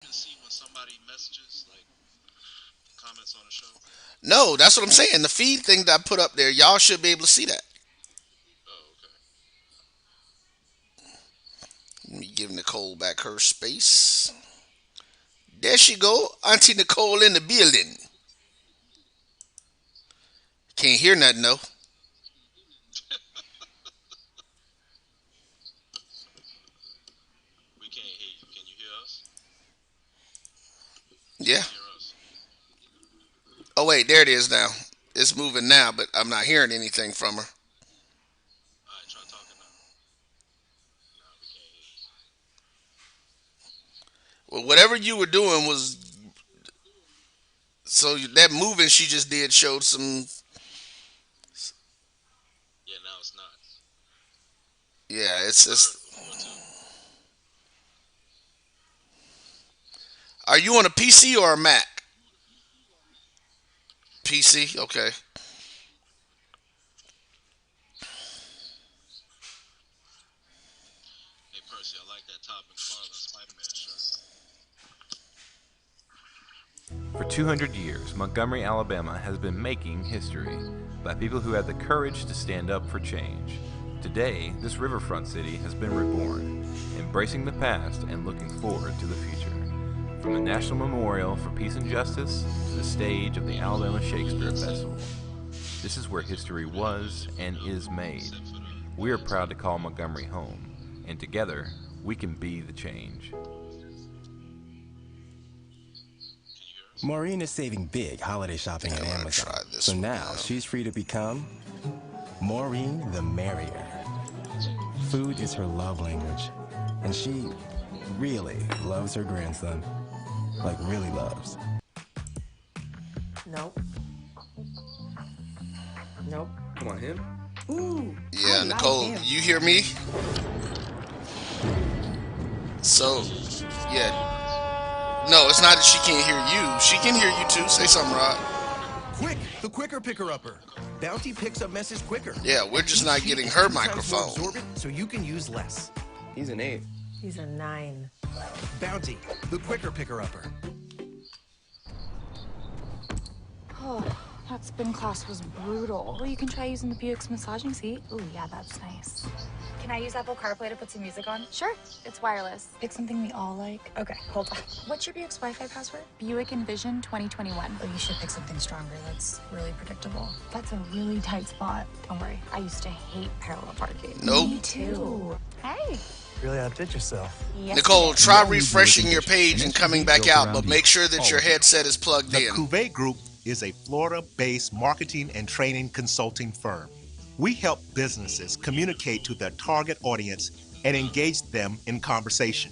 can see when somebody messages, like comments on the show? No, that's what I'm saying. The feed thing that I put up there, y'all should be able to see that. Oh, okay. Let me give Nicole back her space. There she go, Auntie Nicole in the building. Can't hear nothing though. We can't hear you. Can you hear us? Can Yeah. you hear us? Oh wait, there it is now. It's moving now, but I'm not hearing anything from her. All right, try talking now. Nah, we can't hear you. Well, whatever you were doing was so that moving she just did showed some. Yeah, now it's not. Yeah, It's it's. heard before too. Are you on a PC or a Mac? PC. Okay. Hey, Percy, I like that Todd McFarlane Spider-Man shirt. For 200 years, Montgomery, Alabama has been making history by people who had the courage to stand up for change. Today, this riverfront city has been reborn, embracing the past and looking forward to the future. From the National Memorial for Peace and Justice to the stage of the Alabama Shakespeare Festival, this is where history was and is made. We are proud to call Montgomery home, and together, we can be the change. Can you hear us? Maureen is saving big holiday shopping I'm at gonna Amazon. try this So one now now. she's free to become Maureen the Merrier. Food is her love language, and she really loves her grandson. Like, really loves. Nope. Nope. Come on, him? Ooh. Yeah, I like Nicole, him. you hear me? So, yeah. No, it's not that she can't hear you. She can hear you too. Say something, Rod. Quick, the quicker picker upper. Bounty picks up message quicker. Yeah, we're just Each not sheet getting is her 2 times more microphone. absorbent, so you can use less. He's an 8. He's a 9. Bounty, the quicker picker upper. Oh, that spin class was brutal. Well, you can try using the Buick's massaging seat. Ooh, yeah, that's nice. Can I use Apple CarPlay to put some music on? Sure, it's wireless. Pick something we all like. Okay, hold on. What's your Buick's Wi-Fi password? Buick Envision 2021. Oh, you should pick something stronger. That's really predictable. That's a really tight spot. Don't worry, I used to hate parallel parking. Nope. Me too. Hey. Really outdid yourself. Yes, Nicole, you did. try All we do is refreshing your envision page an and SUV coming back built out, around but you. make sure that your All of it. headset is plugged The in. Cuvée Group is a Florida-based marketing and training consulting firm. We help businesses communicate to their target audience and engage them in conversation.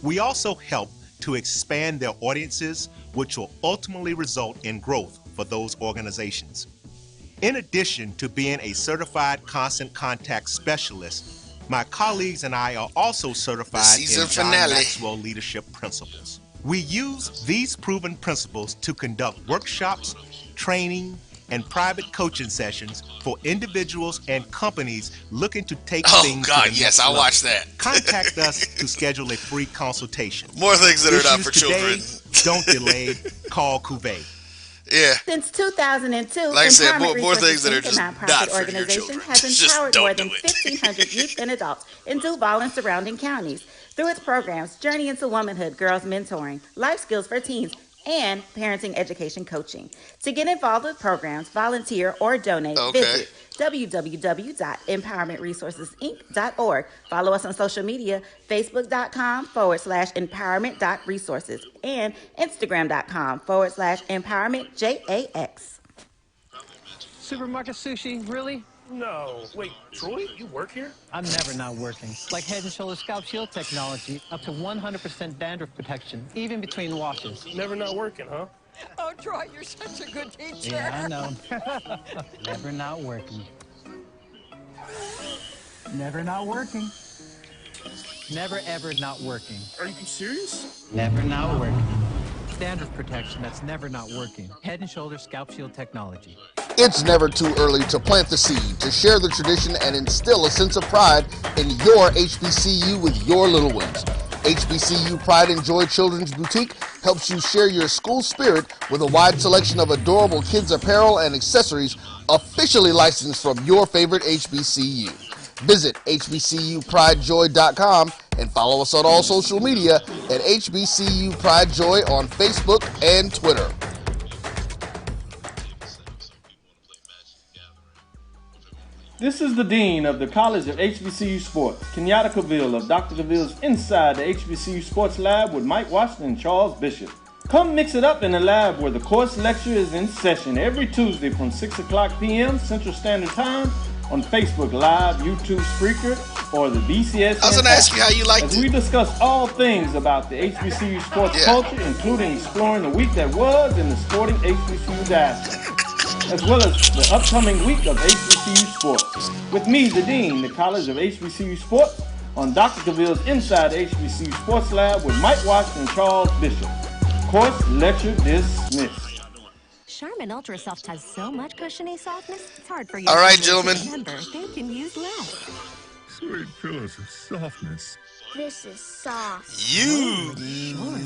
We also help to expand their audiences, which will ultimately result in growth for those organizations. In addition to being a certified constant contact specialist, my colleagues and I are also certified in season John finale. Maxwell leadership principles. We use these proven principles to conduct workshops, training, and private coaching sessions for individuals and companies looking to take Oh things God, to the yes, next I level. watched that. Contact us to schedule a free consultation. More things that are not Issues for today, children. don't delay. Call Cuvée. Yeah. Since 2002, Like I said, Empowerment more Resources things that are Inc., a just nonprofit not for your organization, children. has Just empowered don't more do than it. 1,500 youth and adults in Duval and surrounding counties. Through its programs, Journey into Womanhood, Girls Mentoring, Life Skills for Teens, and Parenting Education Coaching. To get involved with programs, volunteer, or donate, Okay. visit www.empowermentresourcesinc.org. Follow us on social media, facebook.com/empowerment.resources and instagram.com/empowermentjax. Probably imagine. Supermarket sushi, really? No. Wait, Troy, you work here? I'm never not working. Like Head and Shoulders Scalp Shield technology, up to 100% dandruff protection, even between washes. Never not working, huh? Oh, Troy, you're such a good teacher. Yeah, I know. Never not working. Never not working. Never ever not working. Are you serious? Never not working. Dandruff protection that's never not working. Head and Shoulders Scalp Shield technology. It's never too early to plant the seed, to share the tradition, and instill a sense of pride in your HBCU with your little ones. HBCU Pride and Joy Children's Boutique helps you share your school spirit with a wide selection of adorable kids apparel and accessories officially licensed from your favorite HBCU. Visit hbcupridejoy.com and follow us on all social media at HBCU Pride Joy on Facebook and Twitter. This is the Dean of the College of HBCU Sports, Kenyatta Cavill of Dr. Cavill's Inside the HBCU Sports Lab with Mike Washington and Charles Bishop. Come mix it up in the lab where the course lecture is in session every Tuesday from 6 o'clock p.m. Central Standard Time on Facebook Live, YouTube Spreaker, or the BCS. I was going to ask you how you liked it. As we discuss all things about the HBCU sports culture, including exploring the week that was in the sporting HBCU diaspora, as well as the upcoming week of HBCU sports. With me, the Dean, the College of HBCU Sports, on Dr. Cavill's Inside the HBCU Sports Lab with Mike Washington and Charles Bishop. Course lecture dismissed. Charmin Ultra Soft has so much cushiony softness, it's hard for you All right, gentlemen. to remember they can use less. Sweet pillows of softness. This is soft. You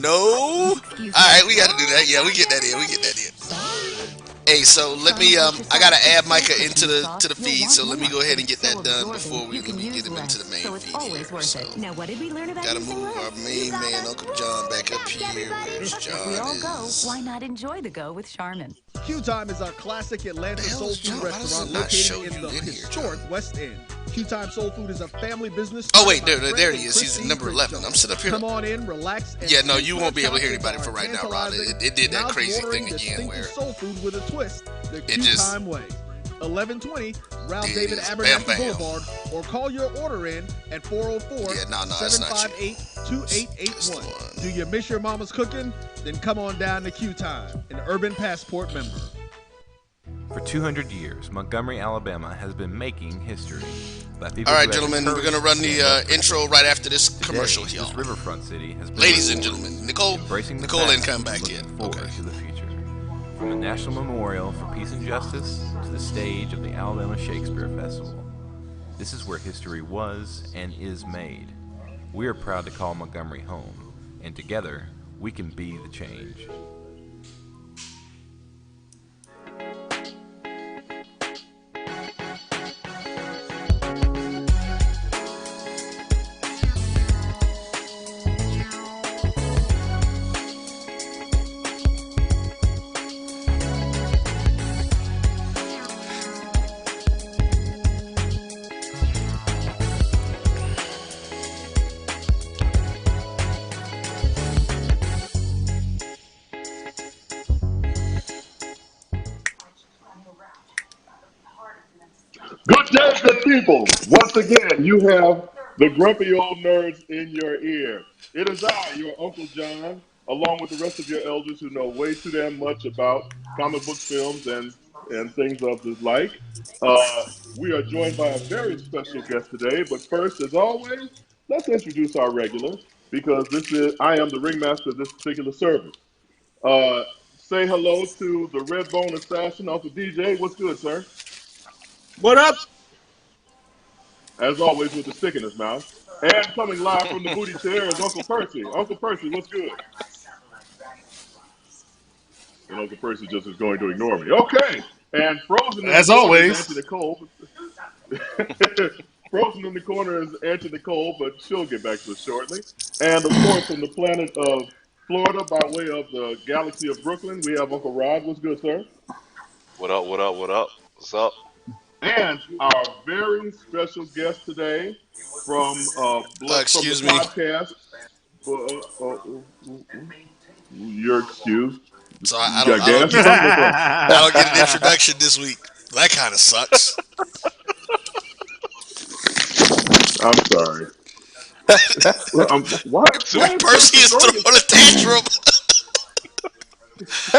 know. All right, we got to do that. Yeah, we get that in. Hey, so let me. I gotta add Micah into the feed. So let me go ahead and get that done before we get him into the main feed here. So now, what did we learn about gotta move our main man, Uncle John, back up here. Where's John? We all go. Why not enjoy the go with Charmin? Q Time is our classic Atlanta soul food restaurant located in the historic West End. Q Time Soul Food is a family business. Oh wait, there he is. He's number 11. I'm sitting up here. Come on in, relax. Yeah, no, you won't be able to hear anybody for right now, Rod. It did that crazy thing again where soul food with a twist, the Q Time way. 1120 Ralph David Abernathy Boulevard, or call your order in at 404-758-2881. Do you miss your mama's cooking? Then come on down to Q Time, an Urban Passport member. For 200 years, Montgomery, Alabama has been making history. All right, gentlemen, we're going to run the intro right after this commercial here. This riverfront city has been Ladies and gentlemen, Nicole ain't come back yet. Okay. To the future. From the National Memorial for Peace and Justice to the stage of the Alabama Shakespeare Festival. This is where history was and is made. We are proud to call Montgomery home, and together, we can be the change. Good day, good people. Once again, you have the grumpy old nerds in your ear. It is I, your Uncle John, along with the rest of your elders who know way too damn much about comic book films and things of this like. We are joined by a very special guest today, but first, as always, let's introduce our regulars, because I am the ringmaster of this particular service. Say hello to the Red Bone Assassin, Uncle DJ. What's good, sir? What up? As always, with the stick in his mouth. And coming live from the booty chair is Uncle Percy. Uncle Percy, what's good? And Uncle Percy just is going to ignore me. Okay. And frozen as always, Auntie Nicole. Frozen in the corner is Auntie Nicole, but she'll get back to us shortly. And of course, from the planet of Florida, by way of the galaxy of Brooklyn, we have Uncle Rod. What's good, sir? What up? What's up? And our very special guest today from excuse from the me. podcast. You're excused. So I don't get an introduction this week. That kind of sucks. I'm sorry. Why Percy is throwing a tantrum.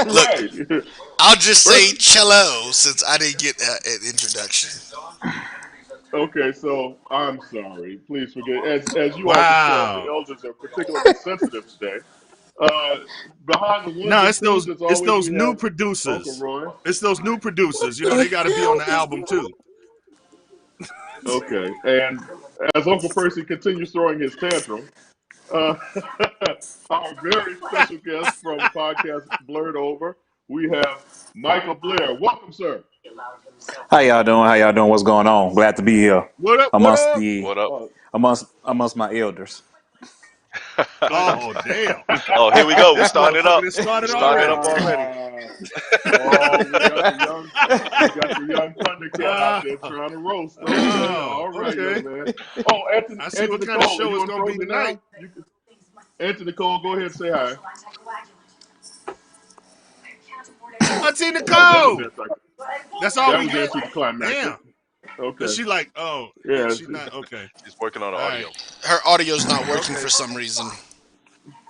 Look, I'll just say cello since I didn't get an introduction. Okay, so I'm sorry. Please forget. As you all can tell, the elders are particularly sensitive today. Behind the it's those new producers. It's those new producers. You know, they got to be on the album too. Okay, and as Uncle Percy continues throwing his tantrum, Our very special guest from the podcast Blerd Over, we have Michael Blair. Welcome, sir. How y'all doing? How y'all doing? What's going on? Glad to be here What up? What amongst up? the What up? amongst my elders. Oh damn! Oh, here we go. We This started motherfucker up. that started Started already. up already. Oh, we got the young Thundercat out there trying to roast. Okay, all right, okay. young man. Oh, I see what kind of show it's gonna be tonight. Anthony Cole, go ahead and say hi. Auntie Oh, that was Nicole. That's all that we was get. anticlimactic. Damn. Okay. But she like, oh, yeah, she's not okay. She's working on the audio. Her audio's not working for some reason.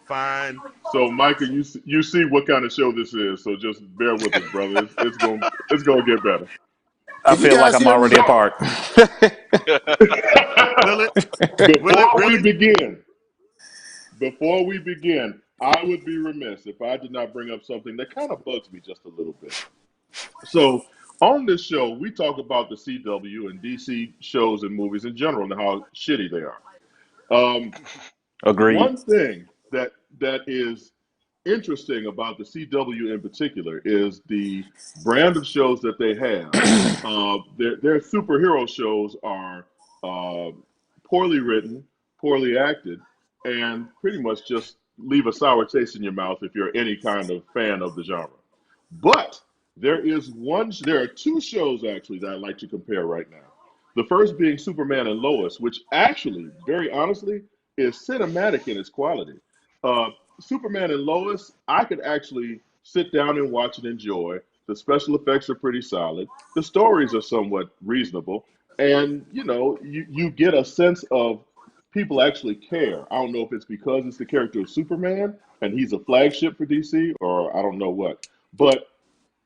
Fine. So, Micah, you see what kind of show this is. So just bear with us, brother. It's gonna get better. I feel like I'm already apart. Will it? Before we begin, I would be remiss if I did not bring up something that kind of bugs me just a little bit. So, on this show, we talk about the CW and DC shows and movies in general and how shitty they are. Agreed. One thing that is interesting about the CW in particular is the brand of shows that they have. Their superhero shows are poorly written, poorly acted, and pretty much just leave a sour taste in your mouth if you're any kind of fan of the genre. But there are two shows actually that I like to compare right now. The first being Superman and Lois, which actually, very honestly, is cinematic in its quality. Superman and Lois, I could actually sit down and watch and enjoy. The special effects are pretty solid. The stories are somewhat reasonable. And, you get a sense of people actually care. I don't know if it's because it's the character of Superman and he's a flagship for DC or I don't know what. But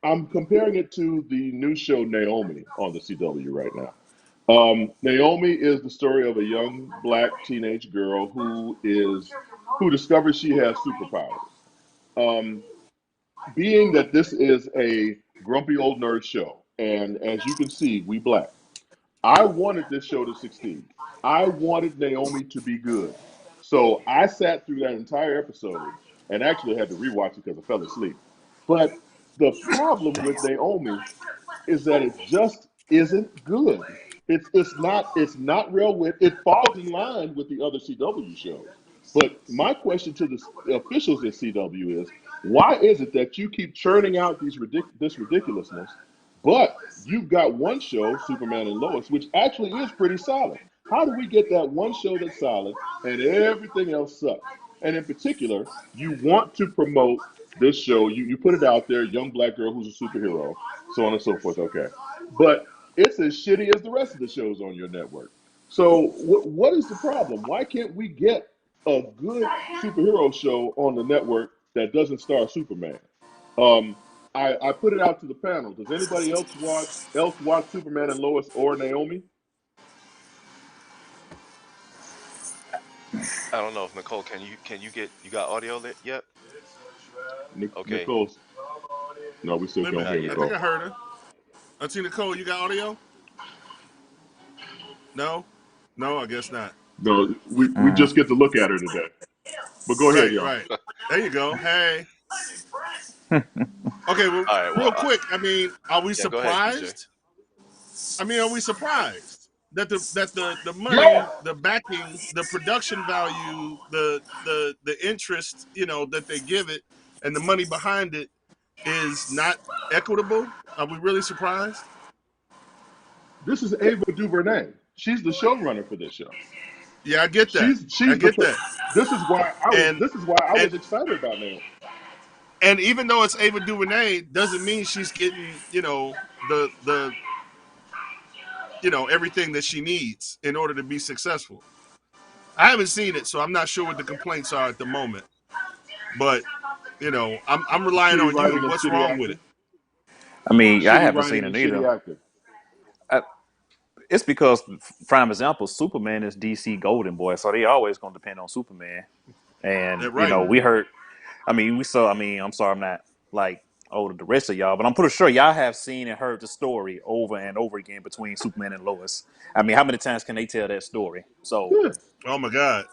I'm comparing it to the new show Naomi on the CW right now. Naomi is the story of a young black teenage girl who discovers she has superpowers. Being that this is a grumpy old nerd show, and as you can see, we black. I wanted this show to succeed. I wanted Naomi to be good. So I sat through that entire episode and actually had to rewatch it because I fell asleep. But the problem with Naomi is that it just isn't good. It's not real wit. It falls in line with the other CW shows. But my question to the officials at CW is, why is it that you keep churning out this ridiculousness, but you've got one show, Superman and Lois, which actually is pretty solid? How do we get that one show that's solid and everything else sucks? And in particular, you want to promote this show. You put it out there, young black girl who's a superhero, so on and so forth. Okay. But it's as shitty as the rest of the shows on your network. So what is the problem? Why can't we get a good superhero show on the network that doesn't star Superman? I put it out to the panel. Does anybody else watch Superman and Lois or Naomi? I don't know if Nicole, can you got audio lit yet? Okay. Nicole's. No, we still can't hear I Nicole. think I heard her. Auntie Nicole, you got audio? No, I guess not. No, we just get to look at her today. But go ahead, y'all. Right. There you go. Hey. Okay, well, real quick. I mean, are we surprised? Are we surprised that the money, the backing, the production value, the interest, that they give it, and the money behind it is not equitable? Are we really surprised? This is Ava DuVernay. She's the showrunner for this show. Yeah, I get that. I get that. This is why I was excited about Naomi. And even though it's Ava DuVernay, doesn't mean she's getting, the everything that she needs in order to be successful. I haven't seen it, so I'm not sure what the complaints are at the moment. But, I'm relying on you. What's wrong with it? I mean, I haven't seen it either. It's because, prime example, Superman is DC Golden Boy, so they always going to depend on Superman. And, we heard, we saw, I'm sorry, I'm not like older the rest of y'all, but I'm pretty sure y'all have seen and heard the story over and over again between Superman and Lois. How many times can they tell that story? So, oh my God.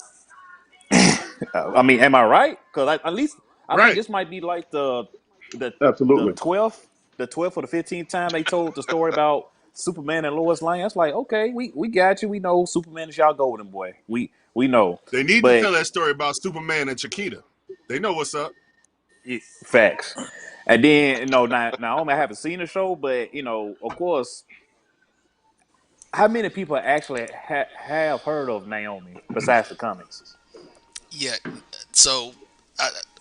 I mean, am I right? Because at least I think Right. this might be like the Absolutely. 12th or the 15th time they told the story about Superman and Lois Lane. It's like, okay, we got you. We know Superman is y'all golden boy. We know. They need to But tell that story about Superman and Chiquita. They know what's up. facts. And then Naomi, I haven't seen the show, but of course, how many people actually have heard of Naomi besides the comics? Yeah. So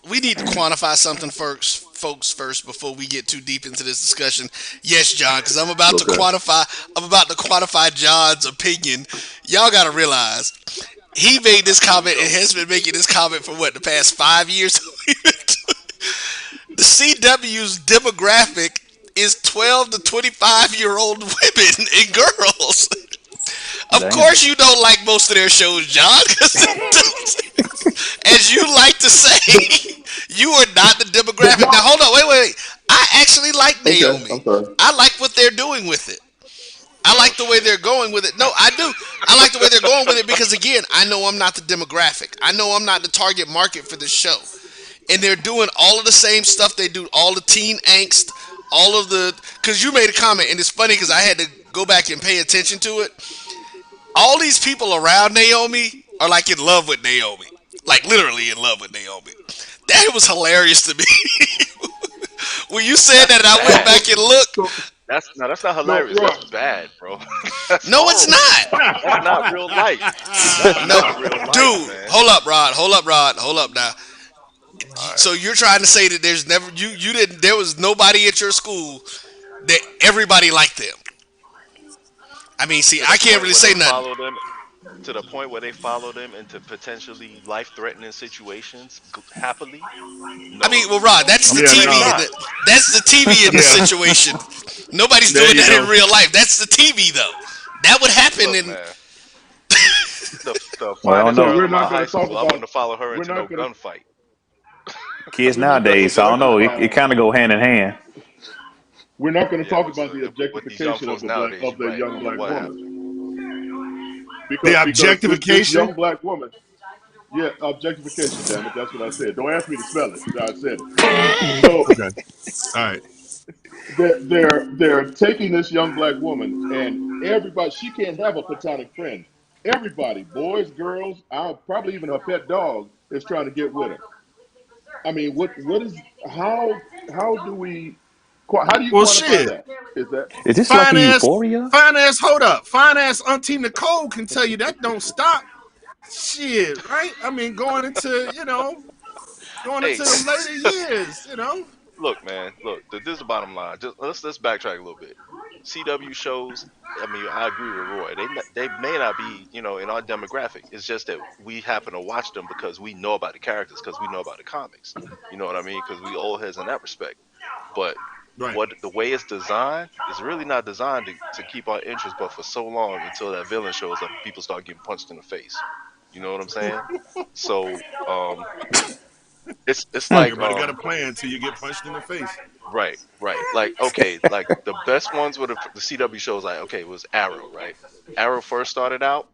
we need to quantify something first, folks, first before we get too deep into this discussion. Yes, John, because I'm about to quantify. I'm about to quantify John's opinion. Y'all got to realize he made this comment and has been making this comment for what, the past 5 years. The CW's demographic is 12 to 25-year-old women and girls. Of course, you don't like most of their shows, John. As you like to say, you are not the demographic. Now, hold on, wait. I actually like Naomi. Okay, I'm sorry. I like what they're doing with it. I like the way they're going with it. No, I do. I like the way they're going with it because, again, I know I'm not the demographic. I know I'm not the target market for this show. And they're doing all of the same stuff they do, all the teen angst, all of the... Because you made a comment, and it's funny because I had to go back and pay attention to it. All these people around Naomi are like in love with Naomi. Like literally in love with Naomi. That was hilarious to me. When you said that, and I went back and looked. That's not hilarious. That's bad, bro. That's no, it's not. That's not real life. No, real life, dude. Man. Hold up, Rod. Hold up now. Right. So you're trying to say that there's never you didn't there was nobody at your school that everybody liked them. I mean, see, I can't really say nothing. To the point where they follow them into potentially life-threatening situations happily. No. I mean, well, Rod, that's the TV. That's the TV in the situation. Nobody's doing that in real life. That's the TV, though. That would happen in. The finest girl in my high school, I wouldn't follow her into no gunfight. Kids nowadays, I don't know. It kind of go hand in hand. We're not going to talk about the objectification of the young black woman. Because, the objectification? This young black woman. Yeah, objectification, damn it. That's what I said. Don't ask me to spell it. I said it. So, okay. All right. They're taking this young black woman, and everybody, she can't have a platonic friend. Everybody, boys, girls, probably even her pet dog, is trying to get with her. I mean, how do you quantify that? Is this like Euphoria? Fine ass Auntie Nicole can tell you that don't stop. Shit, right? I mean, going into the later years, Look, man. Look, this is the bottom line. Let's backtrack a little bit. CW shows. I mean, I agree with Roy. They may not be, in our demographic. It's just that we happen to watch them because we know about the characters, because we know about the comics. You know what I mean? Because we old heads in that respect. But the way it's designed is really not designed to keep our interest, but for so long until that villain shows up, people start getting punched in the face. You know what I'm saying? So, it's like everybody got a plan until you get punched in the face. Right. Like, okay, like the best ones with the CW shows, like, okay, it was Arrow, right? Arrow first started out.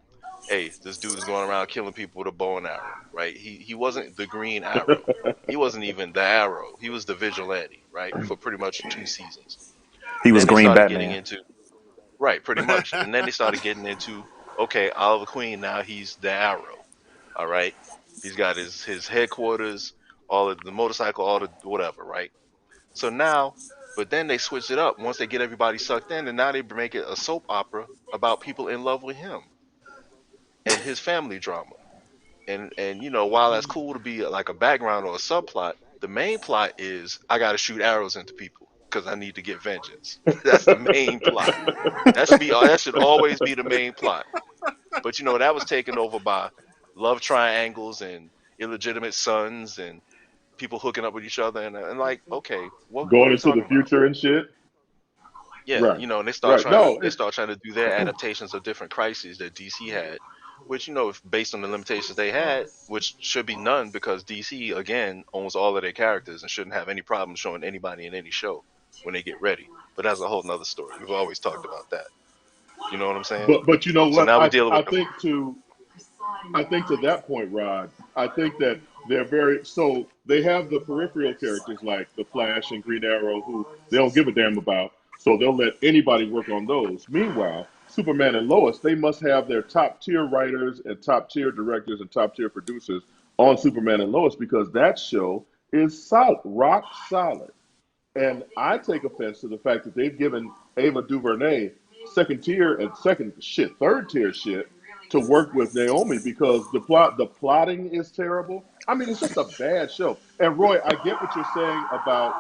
Hey, this dude is going around killing people with a bow and arrow, right? He wasn't the Green Arrow. He wasn't even the Arrow. He was the vigilante, right? For pretty much 2 seasons. He was Green Batman. Right, pretty much. And then they started getting into, okay, Oliver Queen, now he's the Arrow. All right? He's got his headquarters, all of the motorcycle, all the whatever, right? So now, but then they switched it up once they get everybody sucked in, and now they make it a soap opera about people in love with him and his family drama. And while that's cool to be like a background or a subplot, the main plot is I got to shoot arrows into people because I need to get vengeance. That's the main plot. That should always be the main plot. But that was taken over by love triangles and illegitimate sons and people hooking up with each other and like, okay, what going into the future and shit. Yeah, right. And they start trying to do their adaptations of different crises that DC had, which based on the limitations they had, which should be none because DC again owns all of their characters and shouldn't have any problem showing anybody in any show when they get ready. But that's a whole nother story. We've always talked about that. You know what I'm saying? But you know what? So now we're dealing with I think to that point, Rod, I think that they're very so they have the peripheral characters like the Flash and Green Arrow who they don't give a damn about, so they'll let anybody work on those. Meanwhile, Superman and Lois, they must have their top tier writers and top tier directors and top tier producers on Superman and Lois because that show is solid, rock solid. And I take offense to the fact that they've given Ava DuVernay second tier and third tier shit to work with Naomi because the plotting is terrible. I mean, it's just a bad show. And Roy, I get what you're saying about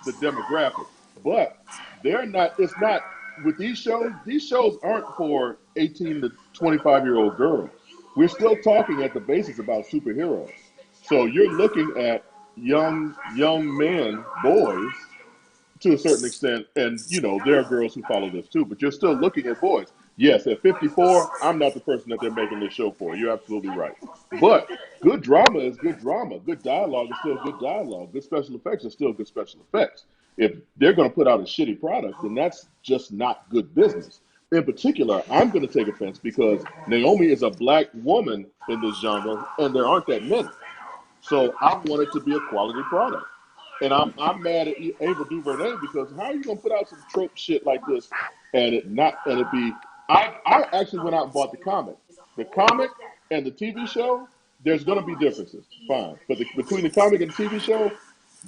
the demographic, but they're not. It's not with these shows. These shows aren't for 18 to 25-year-old girls. We're still talking at the basis about superheroes. So you're looking at young men, boys to a certain extent, and there are girls who follow this too, but you're still looking at boys. Yes, at 54, I'm not the person that they're making this show for. You're absolutely right. But good drama is good drama. Good dialogue is still good dialogue. Good special effects are still good special effects. If they're going to put out a shitty product, then that's just not good business. In particular, I'm going to take offense because Naomi is a black woman in this genre, and there aren't that many. So I want it to be a quality product. And I'm mad at Ava DuVernay because how are you gonna put out some trope shit like this and it be I actually went out and bought the comic. The comic and the TV show, there's gonna be differences. Fine. But between the comic and the TV show,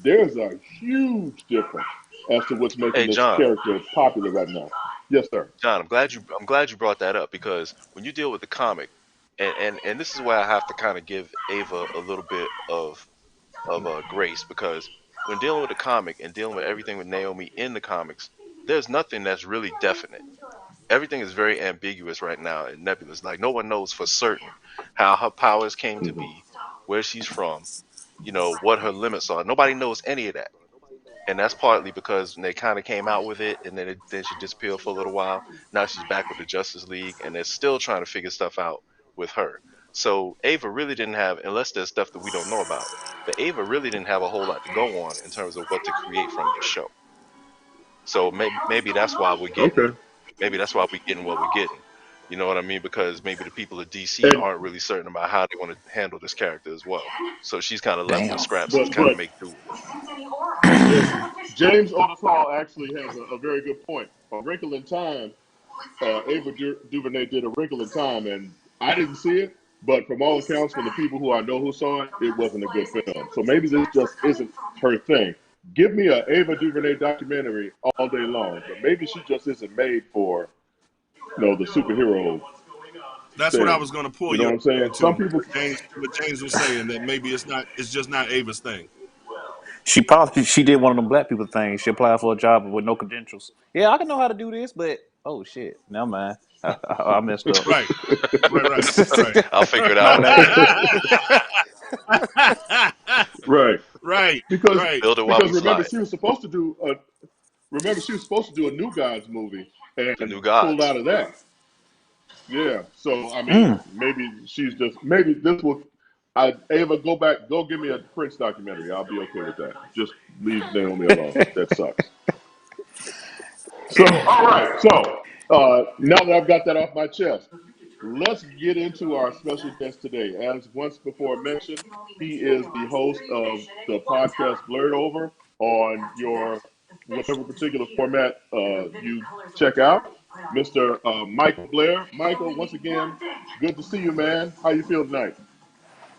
there's a huge difference as to what's making Hey, this John. character popular right now. Yes, sir. John, I'm glad you brought that up because when you deal with the comic, and this is where I have to kind of give Ava a little bit of grace because when dealing with the comic and dealing with everything with Naomi in the comics, there's nothing that's really definite. Everything is very ambiguous right now and nebulous. Like no one knows for certain how her powers came to Mm-hmm. be, where she's from, what her limits are. Nobody knows any of that. And that's partly because they kind of came out with it, and then she disappeared for a little while. Now she's back with the Justice League, and they're still trying to figure stuff out with her. So Ava really didn't have, unless there's stuff that we don't know about, but Ava really didn't have a whole lot to go on in terms of what to create from this show. So maybe that's why we're getting, Okay. maybe that's why we're getting what we're getting. You know what I mean? Because maybe the people at DC And aren't really certain about how they want to handle this character as well. So she's kind of left with Damn. scraps to kind of but make do with. James Otis Hall actually has a very good point. A Wrinkle in Time, Ava DuVernay did A Wrinkle in Time, and I didn't see it, but from all accounts, from the people who I know who saw it, it wasn't a good film. So maybe this just isn't her thing. Give me a Ava DuVernay documentary all day long, but maybe she just isn't made for the superhero That's what I stage. was going to pull You know you what I'm saying? Some to. people, What James was saying that maybe it's just not Ava's thing. She did one of them black people things. She applied for a job with no credentials. Yeah, I can know how to do this, but oh shit, never mind. I messed up. Right, right. I'll figure it My out. bad. right? Right, Because right. Build it while because we slide. remember she was supposed to do a New Gods movie The and new pulled gods. out of that. Yeah. So I mean, Mm. maybe this will. Ava, go give me a Prince documentary. I'll be okay with that. Just leave Naomi alone. That sucks. So all right. So now that I've got that off my chest, let's get into our special guest today. As once before mentioned, he is the host of the podcast Blerd Over on your whatever particular format you check out. Mr. Michael Blair. Michael, once again, good to see you, man. How you feel tonight?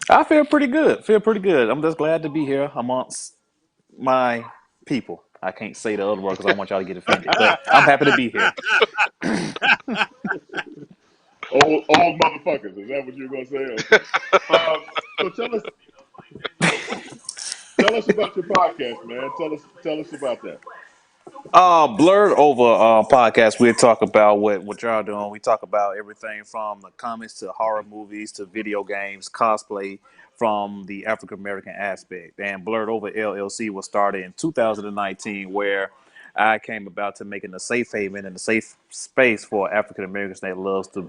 I feel pretty good. Feel pretty good. I'm just glad to be here amongst my people. I can't say the other word because I don't want y'all to get offended, but I'm happy to be here. Old motherfuckers. Is that what you're gonna say? Okay. So tell us about your podcast, man. Tell us about that. Blurred over podcast. We talk about what y'all doing. We talk about everything from the comics to horror movies to video games, cosplay from the African American aspect. And Blurred Over LLC was started in 2019, where I came about to making a safe haven and a safe space for African Americans that loves to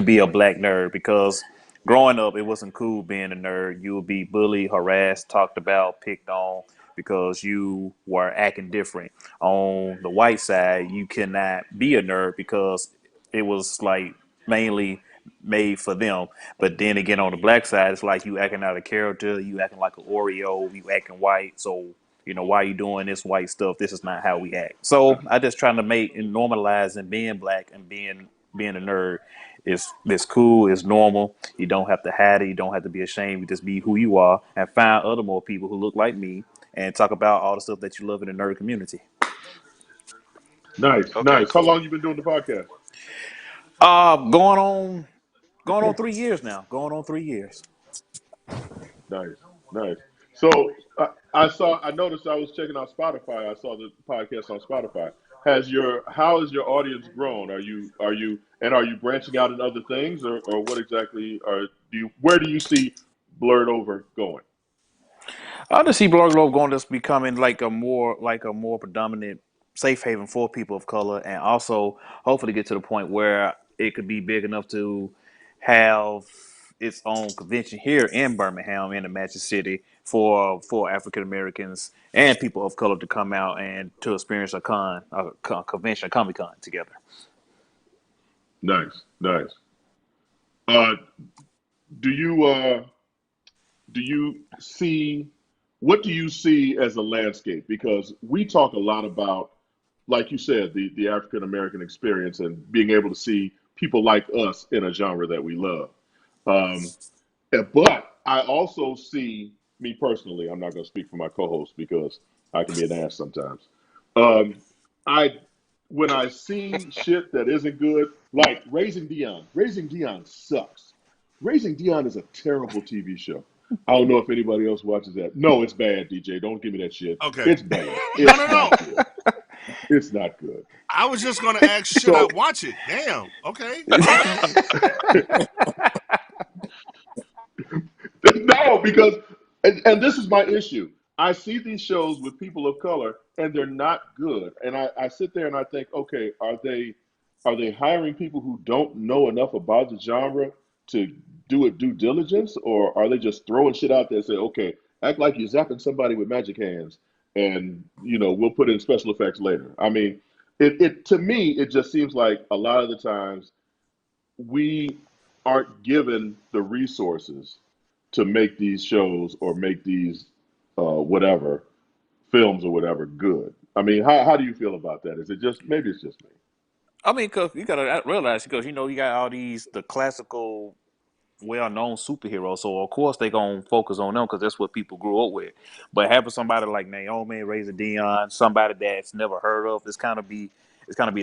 be a black nerd because growing up, it wasn't cool being a nerd. You would be bullied, harassed, talked about, picked on because you were acting different. On the white side, you cannot be a nerd because it was like mainly made for them. But then again, on the black side, it's like you acting out of character, you acting like an Oreo, you acting white. So why are you doing this white stuff? This is not how we act. So I just trying to make and normalize and being black and being a nerd is cool, it's normal. You don't have to hide it, you don't have to be ashamed. You just be who you are and find other more people who look like me and talk about all the stuff that you love in the nerd community. Nice, Okay, nice. How cool. long you been doing the podcast? Going on 3 years now. Going on 3 years. Nice, nice. So I noticed I was checking out Spotify. I saw the podcast on Spotify. How has your audience grown? Are you branching out in other things, or what exactly where do you see Blerd Over going? I just see Blog Globe going to becoming like a more predominant safe haven for people of color, and also hopefully get to the point where it could be big enough to have its own convention here in Birmingham, in the Magic City, for African Americans and people of color to come out and to experience a convention, Comic Con together. Nice, nice. Uh, do you do you see what do you see as a landscape? Because we talk a lot about, like you said, the African American experience and being able to see people like us in a genre that we love. Um, but I also see, me personally, I'm not going to speak for my co-host because I can be an ass sometimes. Um, I when I see shit that isn't good, like Raising Dion sucks. Raising Dion is a terrible TV show. I don't know if anybody else watches that. No, it's bad, DJ. Don't give me that shit. Okay. It's bad. No, It's no, no. not good. It's not good. I was just gonna ask, should I watch it? Damn. Okay. No, because and this is my issue. I see these shows with people of color and they're not good. And I sit there and I think, okay, are they hiring people who don't know enough about the genre to do a due diligence, or are they just throwing shit out there and say, okay, act like you're zapping somebody with magic hands and we'll put in special effects later. I mean, it to me it just seems like a lot of the times we aren't given the resources to make these shows or make these whatever films or whatever good. I mean, how do you feel about that? Is it just maybe it's just me? I mean, because you gotta realize, because you got all the classical well-known superheroes, so of course they gonna focus on them because that's what people grew up with. But having somebody like Naomi, Razor Dion, somebody that's never heard of, it's kind of be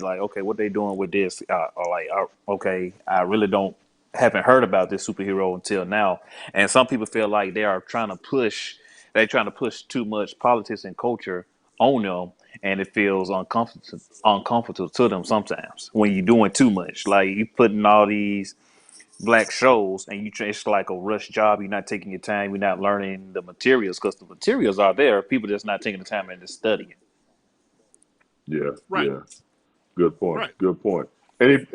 like, okay, what they doing with this? Or like, okay, I really haven't heard about this superhero until now. And some people feel like they're trying to push too much politics and culture on them, and it feels uncomfortable to them sometimes when you're doing too much. Like you putting all these black shows and it's like a rush job. You're not taking your time, you're not learning the materials, because the materials are there, people just not taking the time and just studying. Yeah, Right. yeah. Good point. Right. Good point. Any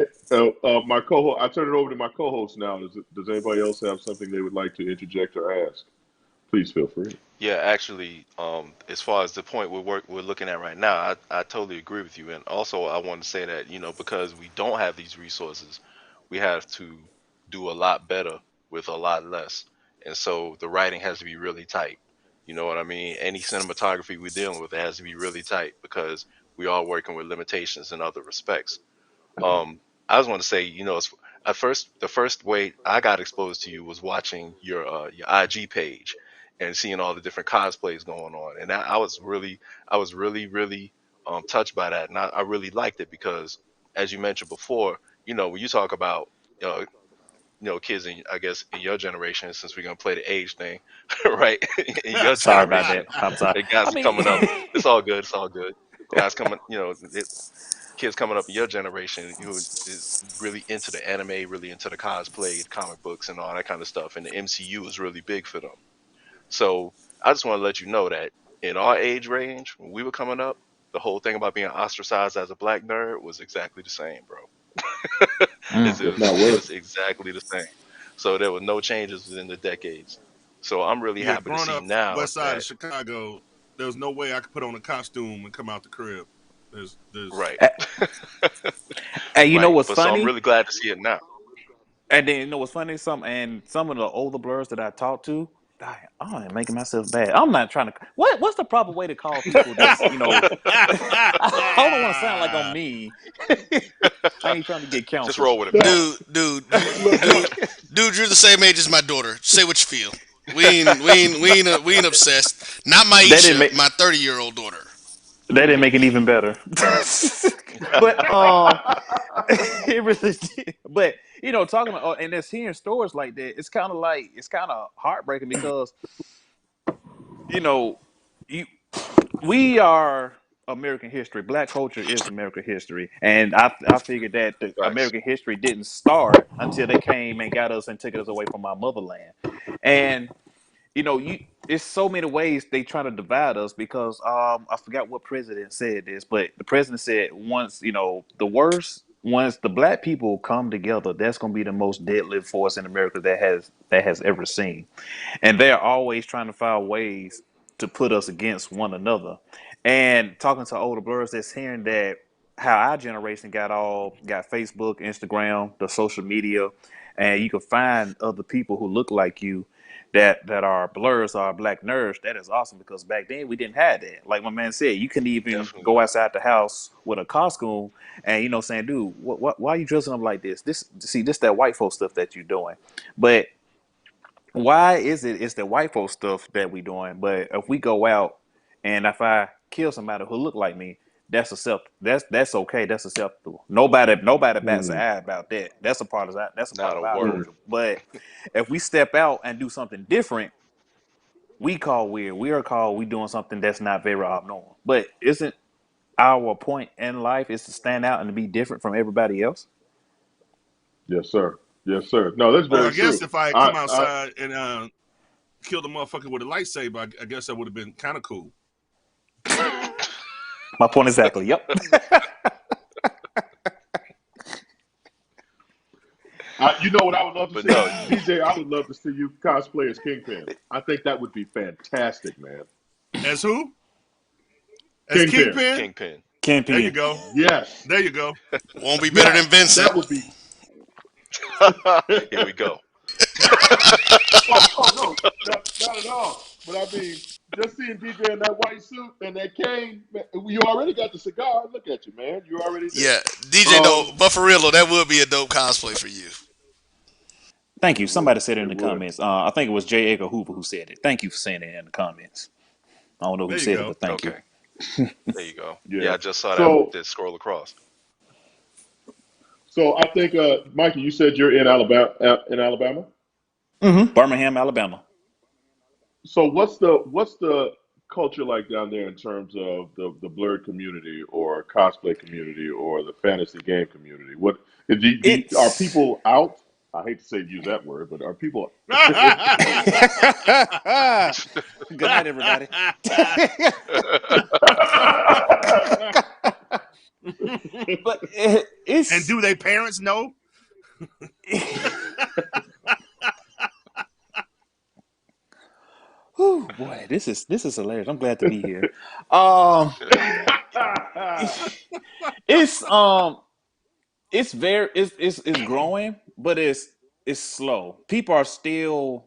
my co-host, I turn it over to my co-host now. Does anybody else have something they would like to interject or ask? Please feel free. Yeah, actually, as far as the point we're looking at right now, I totally agree with you. And also, I want to say that because we don't have these resources, we have to do a lot better with a lot less. And so the writing has to be really tight. You know what I mean? Any cinematography we're dealing with, it has to be really tight because we are working with limitations in other respects. I just want to say, at first, the first way I got exposed to you was watching your IG page and seeing all the different cosplays going on, and I was really, really touched by that, and I really liked it because, as you mentioned before, when you talk about uh, kids in, I guess, in your generation, since we're gonna play the age thing, right? In your Sorry about that. generation, I'm sorry. the guys I mean, coming up, it's all good, it's all good. Guys coming, kids coming up in your generation who is really into the anime, really into the cosplay, the comic books, and all that kind of stuff, and the MCU is really big for them. So I just want to let you know that in our age range, when we were coming up, the whole thing about being ostracized as a black nerd was exactly the same, bro. If not It worse. was exactly the same. So there were no changes within the decades. So I'm really Yeah, happy to growing see up now west side of that Chicago, there was no way I could put on a costume and come out the crib. There's right, hey, you know right. what's But so I'm funny? really glad to see it now. And then you know what's funny? Some of the older blurs that I talk to, I'm making myself bad. I'm not trying to. What's the proper way to call people that's I don't want to sound like I'm mean. I ain't trying to get Just counseled. roll with it, man. Dude, you're the same age as my daughter. Say what you feel. We ain't obsessed. Not Maisha, my 30-year-old daughter. They didn't make it even better. But it really did. But talking about and just hearing stories like that, it's kind of heartbreaking because you we are American history. Black culture is American history, and I figured that the Facts. American history didn't start until they came and got us and took us away from our motherland. And it's so many ways they try to divide us because I forgot what president said this, but the president said once once the black people come together, that's going to be the most deadly force in America that has ever seen. And they're always trying to find ways to put us against one another. And talking to older blurs, that's hearing that how our generation got Facebook, Instagram, the social media, and you can find other people who look like you that are blurs or black nerds. That is awesome because back then we didn't have that. Like my man said, you couldn't even Definitely go not. outside the house with a costume and saying, dude, why are you dressing up like this? This that white folk stuff that you're doing. But why is it's the white folk stuff that we doing? But if we go out and if I kill somebody who look like me, that's acceptable. That's okay. That's acceptable. Nobody bats an eye about that. That's a part of that. That's a part Not a of our word. culture. But if we step out and do something different, we call weird. We doing something that's not very abnormal. But isn't our point in life is to stand out and to be different from everybody else? Yes, sir. Yes, sir. No, that's Well, I very guess true. if I had I, come I outside and killed a motherfucker with a lightsaber, I guess that would have been kind of cool. My point exactly. Yep. you know what I would love to But see, no, DJ. I would love to see you cosplay as Kingpin. I think that would be fantastic, man. As who? As Kingpin. Kingpin? Kingpin. There you Kingpin. go. Yes. There you go. Won't be better than Yes. Vincent. That would be. Here we go. Oh no, not at all. But I mean, just seeing DJ in that white suit and that cane, man, you already got the cigar. Look at you, man. You already there. Yeah, DJ. No, but for real though, that would be a dope cosplay for you. Thank you. It would. Somebody said it in It the would. comments. I think it was J. Edgar Hoover who said it. Thank you for saying it in the comments. I don't know who There you said it, go. but thank you. Okay. There you go. Yeah. Yeah, I just saw So, that scroll across. so I think, Mikey, you said you're in Alabama. In Alabama. Birmingham, Alabama. So what's the culture like down there in terms of the Blerd community or cosplay community or the fantasy game community? What are It's people out? I hate to say use that word, but are people? good night, everybody. But And it's do they parents know? whew, boy, this is hilarious. I'm glad to be here. Um, it's it's growing, but it's slow. People are still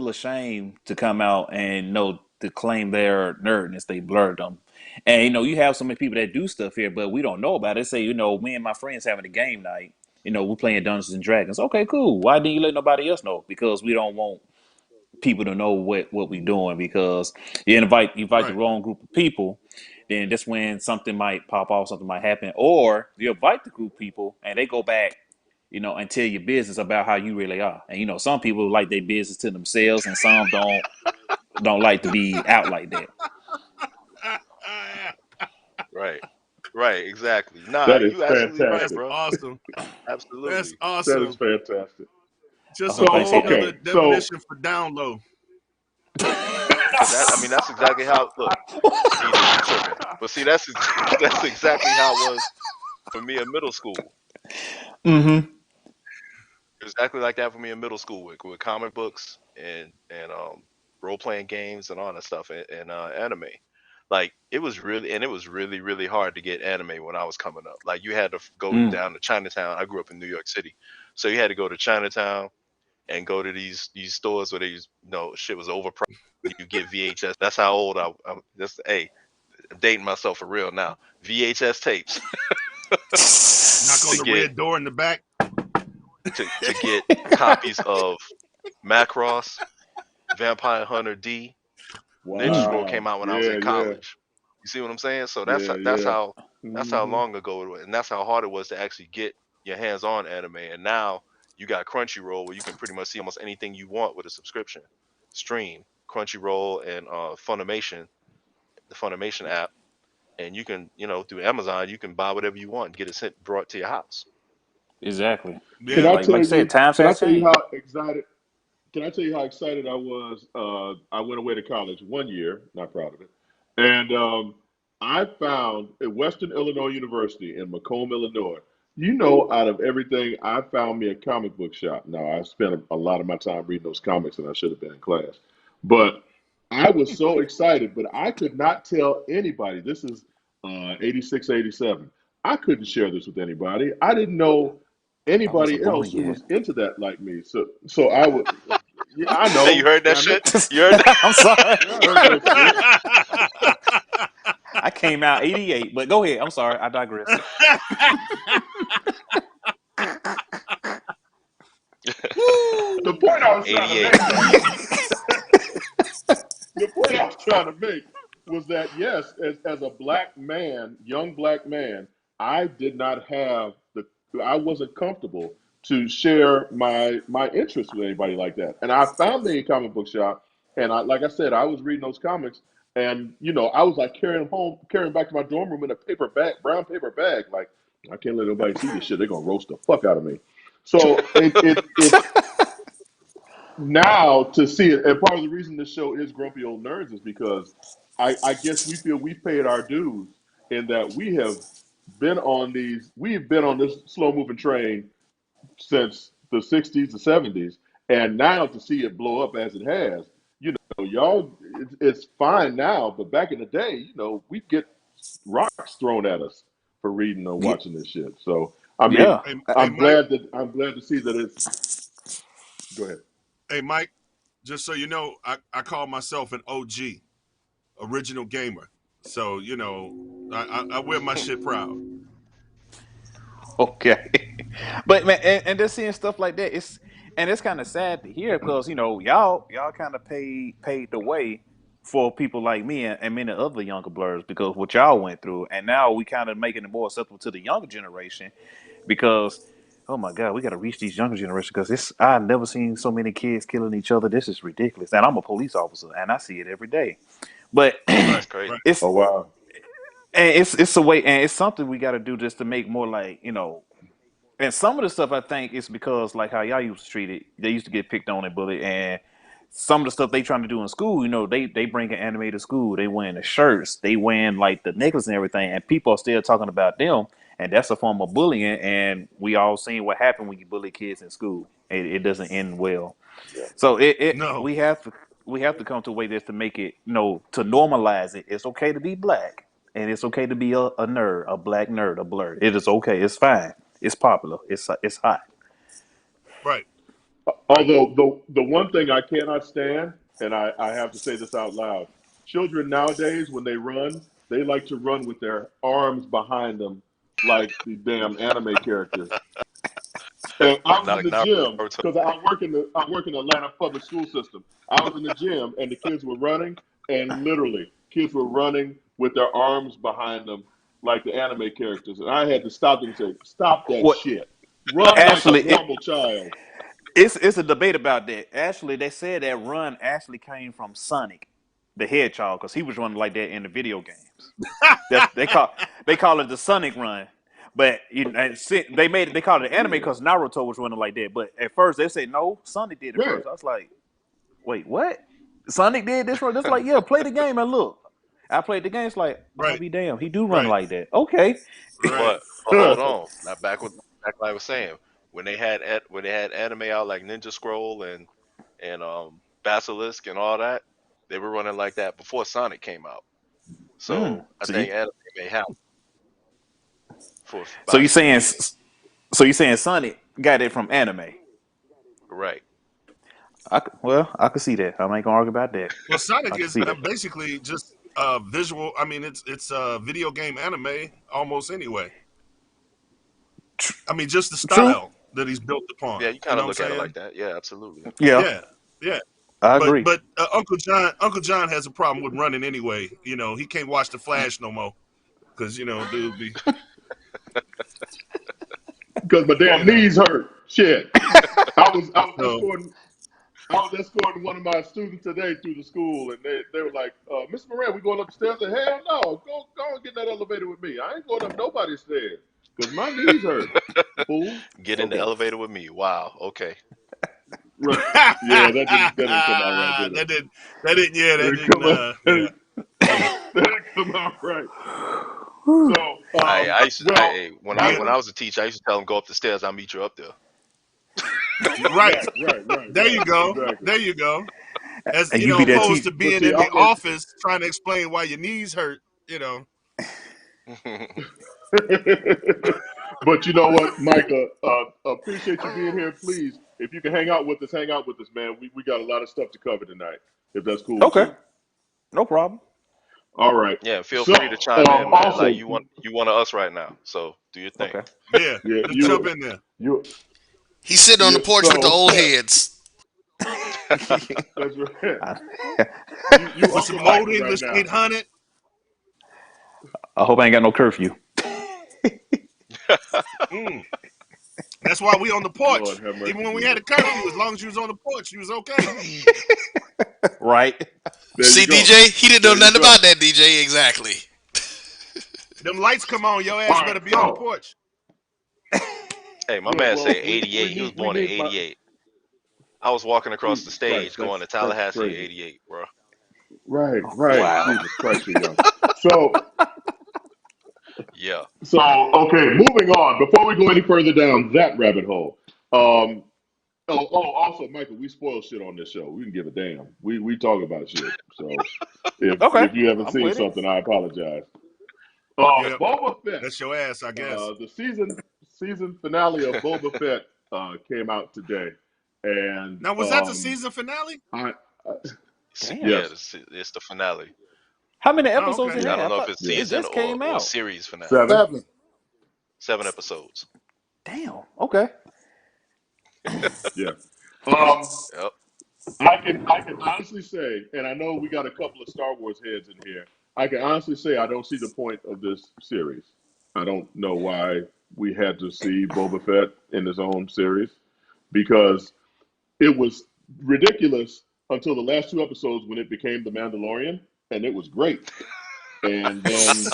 ashamed to come out and to claim their nerdness. They blurred them, and you have so many people that do stuff here, but we don't know about it. Say me and my friends having a game night. We're playing Dungeons and Dragons. Okay, cool. Why didn't you let nobody else know? Because we don't want people to know what we're doing. Because you invite the Right. wrong group of people, then that's when something might pop off, something might happen, or you invite the group of people and they go back and tell your business about how you really are. And some people like their business to themselves, and some don't like to be out like that. Right. Right. Exactly. Nah, That is you absolutely right, That's fantastic. bro. awesome. That's Absolutely. That is awesome. fantastic. I Just a hope I ain't So say whole nothing. nother okay, so definition for down low. That's exactly how. Look, DJ, you tripping? But see, that's that's exactly how it was for me in middle school. Mm-hmm. Exactly like that for me in middle school with comic books and role playing games and all that stuff and anime. Like it was really hard to get anime when I was coming up. Like you had to go Mm. down to Chinatown. I grew up in New York City, So you had to go to Chinatown and go to these stores where they shit was overpriced. You get VHS. That's how old I'm. I'm dating myself for real now. VHS tapes. Knock on the red door in the back. To get copies of Macross, Vampire Hunter D, Ninja Scroll came out when I was in college. You see what I'm saying? So that's how long ago it was, and that's how hard it was to actually get your hands on anime. And now you got Crunchyroll, where you can pretty much see almost anything you want with a subscription. Stream Crunchyroll and Funimation, the Funimation app, and you can through Amazon you can buy whatever you want and get it brought to your house. Exactly. Yeah. Can I Like I said, times can I has tell you changed. how excited? Can I tell you how excited I was? I went away to college 1 year. Not proud of it, and I found at Western Illinois University in Macomb, Illinois. Out of everything, I found me a comic book shop. Now, I spent a lot of my time reading those comics, and I should have been in class. But I was so excited, but I could not tell anybody. This is 86, 87. I couldn't share this with anybody. I didn't know I wasn't anybody born else who yet. was into that like me. So I would. Yeah, I know. You heard that Damn shit? it. You heard that? I'm sorry. Yeah, I heard that shit. I came out 88, but go ahead. I'm sorry. I digress. The point I was trying to 88. make. The point I was trying to make was that yes, as a black man, young black man, I did not have I wasn't comfortable to share my interests with anybody like that. And I found me a comic book shop, and like I said, I was reading those comics, and I was like carrying back to my dorm room in a paper bag, brown paper bag. Like, I can't let nobody see this shit. They're gonna roast the fuck out of me. So it now to see it, and part of the reason this show is Grumpy Old Nerds is because I guess we feel we've paid our dues in that we've been on this slow moving train since the 60s, the 70s, and now to see it blow up as it has, y'all, it's fine now, but back in the day, we get rocks thrown at us for reading or watching this shit. So I mean, Yeah. I'm glad to see that it's. Go ahead. Hey, Mike, just so you know, I call myself an OG, original gamer. So, I wear my shit proud. Okay. But man, and just seeing stuff like that, it's kind of sad to hear because y'all kind of paid the way for people like me and many other younger blurs because what y'all went through, and now we kind of making it more acceptable to the younger generation because oh my God, we got to reach these younger generation because I've never seen so many kids killing each other. This is ridiculous, and I'm a police officer and I see it every day. But That's crazy. it's Oh wow. and it's a way and it's something we got to do just to make more like and some of the stuff I think is because like how y'all used to treat it, they used to get picked on and bullied, and some of the stuff they trying to do in school, they bring an anime to school, they wearing the shirts, they wearing like the necklace and everything, and people are still talking about them, and that's a form of bullying, and we all seen what happened when you bully kids in school. It doesn't end well. So No. we have to come to a way just to make it, to normalize it. It's okay to be black, and it's okay to be a nerd, a black nerd, a blerd. It is okay. It's fine. It's popular. It's hot. Right. Although the one thing I cannot stand, and I have to say this out loud, children nowadays when they run, they like to run with their arms behind them like the damn anime characters. And I was in the gym because I work in the Atlanta public school system. I was in the gym and the kids were running, and literally kids were running with their arms behind them like the anime characters. And I had to stop them and say, "Stop that What shit. Run like a actually normal child." it's a debate about that. Actually, they said that run actually came from Sonic, the Hedgehog, because he was running like that in the video games. They call it the Sonic run. But they called it anime because Naruto was running like that. But at first they said no, Sonic did it Yeah. first. I was like, wait, what? Sonic did this run? That's like, yeah, play the game and look. I played the game. It's like, I'll be damned, he do run like that. Okay. But hold on, now back like I was saying, when they had anime out like Ninja Scroll and Basilisk and all that, they were running like that before Sonic came out. So I think anime may have. So you saying Sonic got it from anime. Right. I could see that. I ain't gonna argue about that. Well, I Sonic can is see that. basically just visual. I mean, it's video game anime almost anyway. I mean, just the True. style that he's built upon. Yeah, you You kind know of what look I'm at it saying? like that. Yeah, absolutely. Yeah, Yeah. I But agree. Uncle John has a problem with running anyway. You know, he can't watch the Flash no more because dude be Because my damn knees hurt. Shit. I was escorting one of my students today through the school, and they were like, Mr. Moran, we going up the stairs? I said, hell no, go and get in that elevator with me. I ain't going up nobody's stairs because my knees hurt. Fool. Get in the Okay. elevator with me. Wow. Okay. Right. Yeah, that didn't come out right, did it? that didn't yeah That that didn't didn't come out. yeah That didn't come out right. So, I used to, well, when I I was a teacher, I used to tell them go up the stairs. I'll meet you up there. right. Right. There you go. Exactly. There you go. As And you be that opposed teacher. to But being see, in the office trying to explain why your knees hurt. But you know what, Micah? Appreciate you being here. Please, if you can hang out with us, man. We got a lot of stuff to cover tonight. If that's cool with Okay, you. no problem. All right. Yeah, feel So, free to chime in, man. Like also, you want of us right now. So do your thing. Okay. Yeah, yeah, just jump in there. He's sitting on the porch with the old heads. That's right. You With Uncle some Micah old right English now. 800. I hope I ain't got no curfew. That's why we on the porch. Lord have mercy, Even when we Jesus. had a curfew, as long as you was on the porch, you was okay. Right. There See, you go. DJ, he didn't know There you nothing go. about that, DJ. Exactly. Them lights come on, your ass All right, better be on the porch. Hey, my good. man Well, said 88. He was born in need my 88. I was walking across the Jesus Christ. stage going to That's Tallahassee in crazy. 88, bro. Right. Wow. Jesus Christ, you're young. So, Yeah. okay, moving on. Before we go any further down that rabbit hole, also, Michael, we spoil shit on this show. We can give a damn. We talk about shit. So, Okay, if you haven't I'm seen with it. something, I apologize. Yep. Boba Fett. That's your ass, I guess. The season finale of Boba Fett came out today, and Now, was that the season finale? Damn. Yeah, Yes. it's the finale. How many Oh, episodes okay. it I had? don't I know if thought it's it season just came or out. series finale. 7. 7 episodes. Damn. Okay. Yeah. Yep. I can honestly say, and I know we got a couple of Star Wars heads in here. I can honestly say I don't see the point of this series. I don't know why we had to see Boba Fett in his own series because it was ridiculous until the last 2 episodes when it became the Mandalorian, and it was great. And then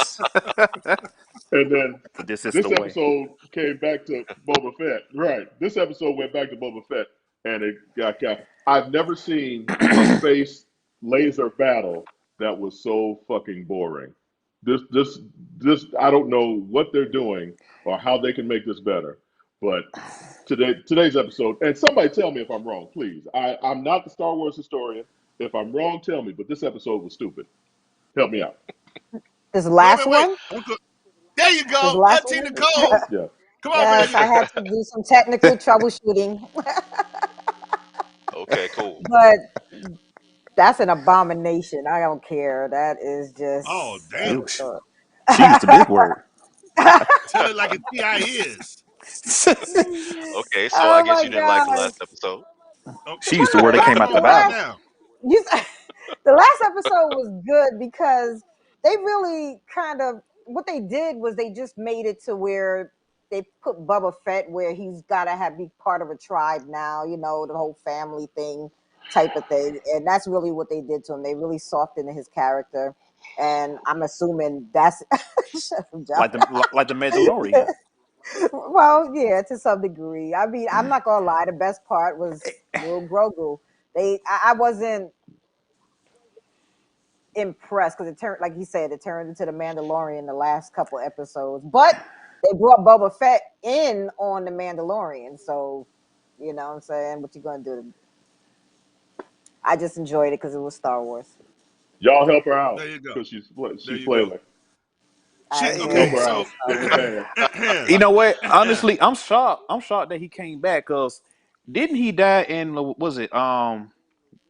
But this is the this way. episode came back to Boba Fett. Right. This episode went back to Boba Fett, and it got. I've never seen a space laser battle that was so fucking boring. This. I don't know what they're doing or how they can make this better, but today's episode. And somebody tell me if I'm wrong, please. I'm not the Star Wars historian. If I'm wrong, tell me. But this episode was stupid. Help me out. This last Wait. one? There you This go, last Auntie one? Nicole. Yeah. Come on, Yes, baby. I had to do some technical troubleshooting. Okay, cool. But that's an abomination. I don't care. That is Oh, just damn. She used the big word. Tell it like a TI is. Okay, so I Oh guess my you didn't like the gosh. last episode. She used the word that Well, came come out the on, break it Bible. last down. you the last episode was good because they really kind of what they did was they just made it to where they put Bubba Fett where he's gotta be part of a tribe now, the whole family thing type of thing. And that's really what they did to him. They really softened his character. And I'm assuming that's shut up, John. Like the Mandalorian. Well, yeah, to some degree. I mean, I'm not gonna lie. The best part was Will Grogu. I wasn't impressed because it turned, like you said, it turned into the Mandalorian the last couple episodes. But they brought Boba Fett in on the Mandalorian, so you know what I'm saying. What you gonna do? I just enjoyed it because it was Star Wars. Y'all help her out There you go. because There she's you go. flailing. I Shit. hear Okay, Help her you. so out. Take a pass. You know what? Honestly, I'm shocked. I'm shocked that he came back because didn't he die in was it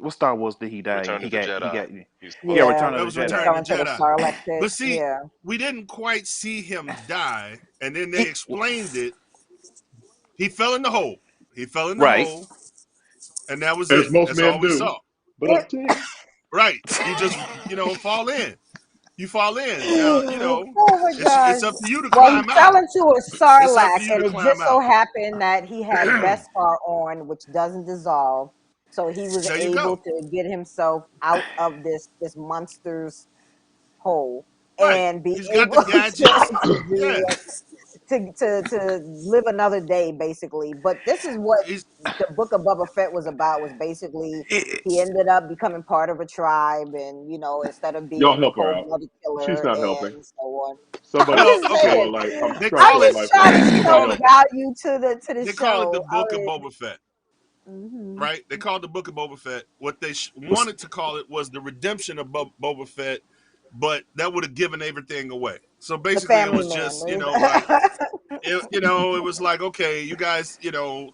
what Star Wars did he die in? Return of the He Jedi. got He's supposed yeah, to Yeah, Return die. of that the was he's Return Jedi. of the going to the Jedi. Sarlacc pit. But see, Yeah. we didn't quite see him die, and then they He- explained it. He fell in the hole. He fell in the right. hole, and that was As it. most That's all men we do. saw. But up to you. Right. You just, fall in. You fall in. Now, Oh my it's gosh. up to you to Well, he climb out. fell into a It's up sarlacc, to you and to it climb just so out. happened that he had Beskar on, which doesn't dissolve. So he was There you able go. to get himself out of this monster's hole Right. and be He's got able the gadgets. to do Yeah. what to live another day, basically. But this is what He's the book of Boba Fett was about. Was basically It- he ended up becoming part of a tribe, and instead of Y'all being a help her cold out. blooded She's killer not helping. and so on. I'm Somebody, well, just I'm okay. saying. throwing light. I'm They trying to call I'm throw it just life trying on to it. Anybody help? value to the they call it the show. Book of Boba Fett. Hmm. Right? They called the Book of Boba Fett. What they wanted to call it was the redemption of Boba Fett, but that would have given everything away. So The basically, it family was man. just, like, it was like, okay, you guys,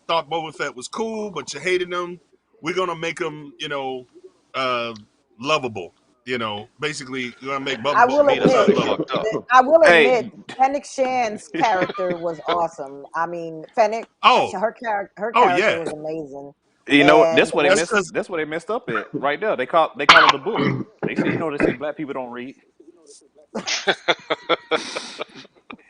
thought Boba Fett was cool, but you hated him. We're gonna make him, uh, lovable. Basically, you're gonna make I To will me, that's how admit, they fucked up. I will admit, Hey, Fennec Shan's character was awesome. I mean, Fennec, Oh, her oh character yeah. was amazing, you know what? and That's what they That's messed. because That's what they messed up at right there. They call it the book. They say they say black people don't read.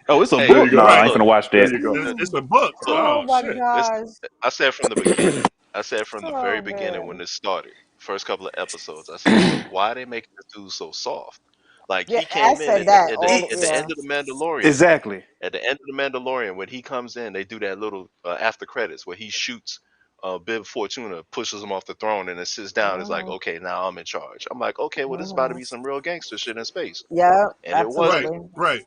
Oh, it's a Hey, There you book. go. Nah, I right. ain't finna watch There that. you go. It's a book. look, oh Oh my shit. this gosh, I said from the beginning. I said from the very oh beginning when man, this started, first couple of episodes, I said, "Look, why are they making this dude so soft? Like yeah, he I came in said that all, at the yeah. end of the Mandalorian. Exactly. At the end of the Mandalorian, when he comes in, they do that little after credits where he shoots Bib Fortuna, pushes him off the throne, and then sits down. It's like, Hmm. okay, now I'm in charge. I'm like, okay, well, this is about to Hmm. be some real gangster shit in space, Yeah, and it Right. wasn't. absolutely. Right.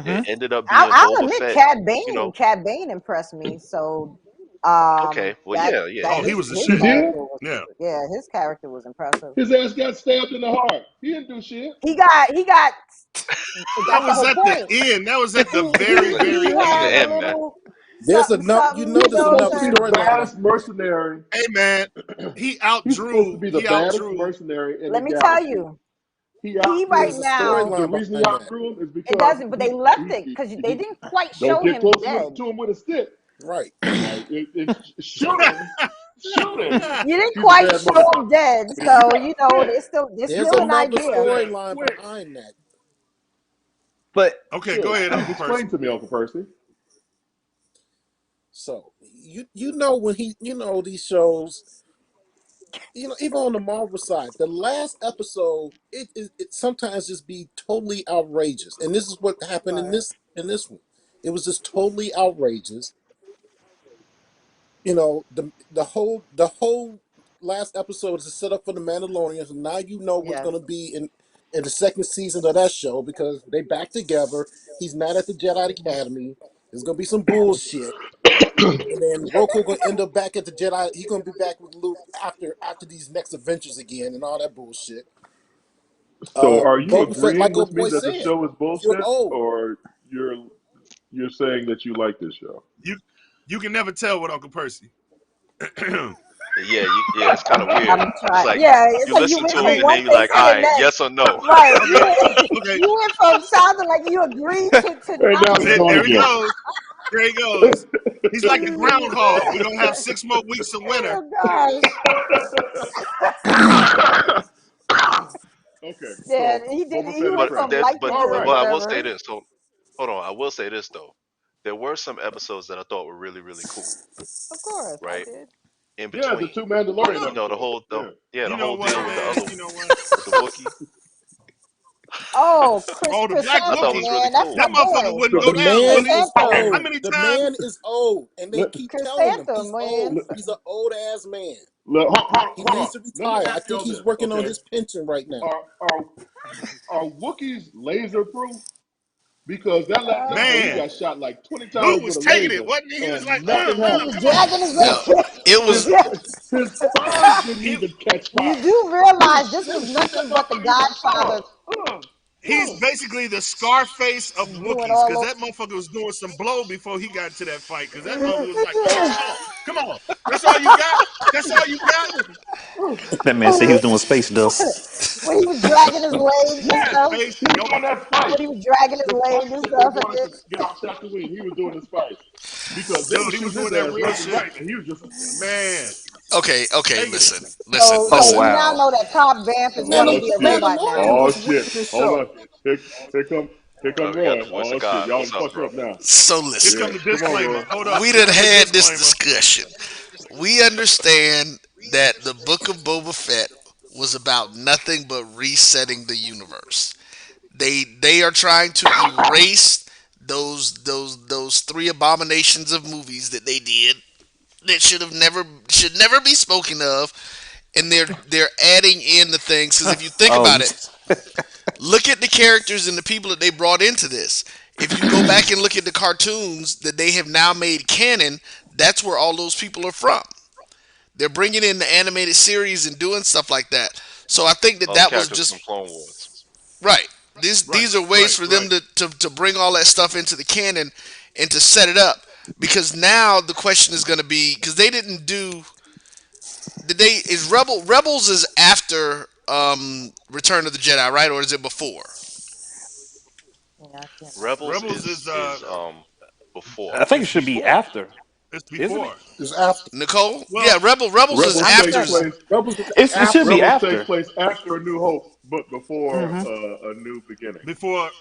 It Mm-hmm. ended up being I'll Boba admit, Fett. Cad You Bane, know, Cad Bane impressed me. So, okay, well, that yeah, yeah, that Oh, he he his was the his He shit. did? character was, Yeah. yeah, his character was impressive. His ass got stabbed in the heart. He didn't do shit. He got That that's the was whole at the point. end. That was at the very, That's very He the had end. a end, man. little There's something, enough. something, He's There's what I'm supposed enough to be the saying? storyline. baddest mercenary. Hey man, he He's supposed to outdrew. be the He baddest outdrew. mercenary in the Let me tell galaxy. you, He he right outdrew. There's a now, The storyline reason he behind that. outdrew him is it because doesn't, but they left it because they didn't quite don't show get him close dead. to him with a stick. Right. Like it's shoot him, shoot him. You didn't He's a quite bad show motherfucker. him dead, But if you so got a stick, there's There's still an another idea. storyline quick. behind that. But Okay, go Shit, ahead, please Uncle Percy. explain to me, Uncle Percy. So when these shows, even on the Marvel side, the last episode it sometimes just be totally outrageous, and this is what happened in Right. this one. It was just totally outrageous. The whole last episode is a setup for the Mandalorians, and now you know what's Yes. going to be in the second season of that show because they back together. He's not at the Jedi Academy. There's going to be some bullshit, and then Roku going to end up back at the Jedi. He's going to be back with Luke after these next adventures again, and all that bullshit. So, are you Boba Fett, agreeing like with old me boy that the said, show is you're bullshit, old. or you're saying that you like this show? You can never tell with Uncle Percy. Yeah, yeah, it's kind of I'm weird. It's trying. like Yeah, it's you like you listen went to I him from mean, and then one you're thing like, all to the right, next. yes or no. Right. okay, okay. You went from sounding like you agreed to And not now he's going There he again. agreeing. goes. There he goes. He's like the groundhog. We're gonna have 6 more weeks of winter. Oh gosh. Okay, Yeah, so he did. Boba He Fett is went But trash. from there's liking All to right. I will say whatever. this. So hold on, I will say this though. There were some episodes that I thought were really really cool, Of course, I right? did. In Yeah, the between, two Mandalorian you know, episodes. Yeah. the You know whole what, deal with the man? other You know what? with the Wookiee, Oh, Oh, the black I thought Chrysanthemum, was Wookie. really man, that's cool. my That motherfucker boy. wouldn't So, go The down, man would he? is How Chrysanthemum, old. many The times? man is old, and they let, keep telling him chrysanthemum, he's old. man. He's an old ass man. He hold needs on. to Let me retire. I ask think y'all he's this, working on okay? his pension right now. Are are Wookiees laser proof? Because that last episode, he Man, got shot like 20 dude times with was a taking it, laser, wasn't he? He was and like, nothing He was happened. come on. dragging his No, leg. it His was. his sparks didn't He, even catch You fire. do He was realize this was shooting that nothing but the motherfucker. He was like, Godfather. he's basically the Scarface of Doing Wookiees, all because those. that motherfucker was doing some blow before he got into that fight. Because that motherfucker was like, "Hey, come on, that's all you got. That's all you got." That man said he was doing space dust. When he was dragging his legs and Yes, stuff. Space he was doing dog. that spice. When he was dragging his The legs spice and that they stuff. And wanted to get off Tatooine, he was doing the spice because they were Dude, he was shooting his doing that ass real left and shit. right, and he was just Man, Okay, okay, Megan. Oh so we now wow. know that Top Vamp is Man, going to oh be a shit, robot Mandalorian now. oh was weak shit. this Hold show. on, here come We got the Roy. voice of Oh shit, God. y'all What's done up, fucked bro? up now. so Here listen. Yeah, come the come on, disclaimer. Roy. Hold up. We Here done come the had this disclaimer. discussion. We understand that the Book of Boba Fett was about nothing but resetting the universe. They are trying to erase those three abominations of movies that they did that should never be spoken of, and they're adding in the things because if you think Oh, about it, look at the characters and the people that they brought into this. If you go back and look at the cartoons that they have now made canon, that's where all those people are from. They're bringing in the animated series and doing stuff like that. So I think that All the that was characters from just Clone Wars. right. These are ways for them to bring all that stuff into the canon and to set it up. Because now the question is going to be because they didn't do did they is Rebels is after Return of the Jedi, right, or is it before? Yeah, I can't remember. Rebels Rebels is before. I think it It's should be before. after, It's isn't it? before. It's after. Nicole? Well, Yeah, Rebels is Rebels I'm take after. certain. place. Rebels is It should after. be Rebels take after. place after A New Hope, but before Hmm. A New Beginning. before.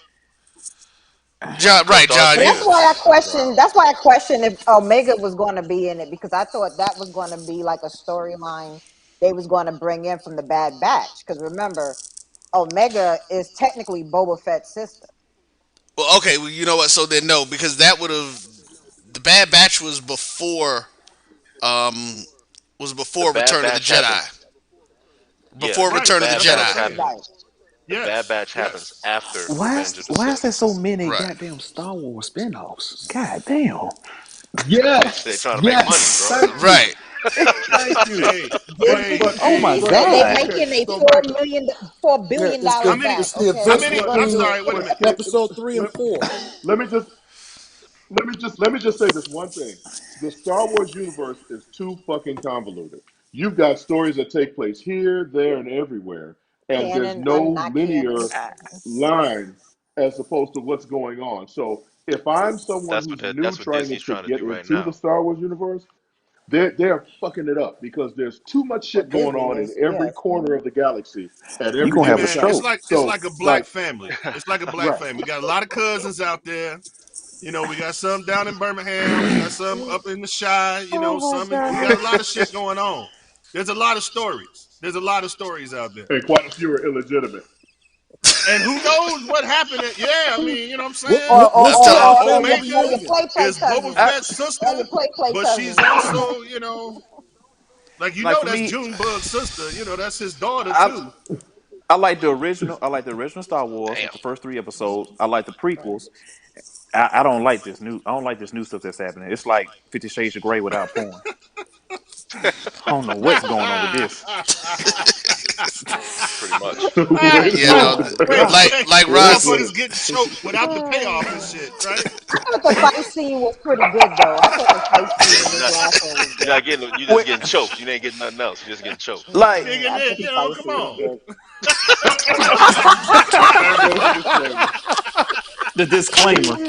John, Because right, Darth John. But You that's Vader. why I question. Wow. That's why I question if Omega was going to be in it because I thought that was going to be like a storyline they was going to bring in from the Bad Batch. Because remember, Omega is technically Boba Fett's sister. well, okay. Well, you know what? So then no, because that would have the Bad Batch um was The before Bad Return of the Batch happens. Jedi. Yeah, Before the Right. Return of the Bad That's what I'm Batch Jedi. saying. happens. The Bad Yes. Batch happens Yes. after Why Revenge is of the why is Sith. there so many Right. goddamn Star Wars spinoffs? God damn. They're Yes, trying to make money, yes. bro. Thank you, Right. thank you. Hey. Disney, Oh my they god. Okay. making a So Michael, $4 Yeah, billion it's How dollars the many? back. it's the Okay, How events they're many? gonna I'm do between it. sorry. Wait a minute. episode 3 and let, 4. let me just let me just say this one thing. The Star Wars universe is too fucking convoluted. You've got stories that take place here, there, and everywhere, and there's Canon, no not canon. linear line as opposed to what's going on. So if I'm someone who's new That's what trying Disney's to trying to get do right into the now. Star Wars universe, they're fucking it up because there's too much Well, shit going Disney on in is, every yes. corner of the galaxy at You every gonna Hey have a given man, it's time. stroke. like it's So like a black like family. It's like a black right. family. We got a lot of cousins out there. You know, we got some down in Birmingham. We got some up in the Shy. You know, Oh my some. We got god. a lot of shit going on. There's a lot of stories. There's a lot of stories out there. And quite a few are illegitimate. And who knows what happened? Yeah, I mean, you know what I'm What saying? what what I'm Star telling. Wars Or family your are we Omega naming? play is Boba cousins. I, Fett's Or sister, your play but she's cousins. also, you know, like like for that's me, Junebug's sister. You know, that's his daughter I too. I like the original. I like the original Star Wars, Damn. like the first three episodes. I like the prequels. I don't like this new. I don't like this new stuff that's happening. It's like 50 Shades of Grey without porn. I don't know what's going on with this. Pretty much. Wait a Yeah, minute. no. Oh my Wait, god. Like Wait a Ross. minute. motherfuckers getting choked without the payoff and shit, right? I thought the fight scene was pretty good though. I thought the fight scene Yeah, in this last one was you're good. not getting. You just Wait, getting choked. You ain't getting nothing else. You're just getting choked. like Nigga, I thought you the know, fight come scene was on. good. There goes the disclaimer. the disclaimer.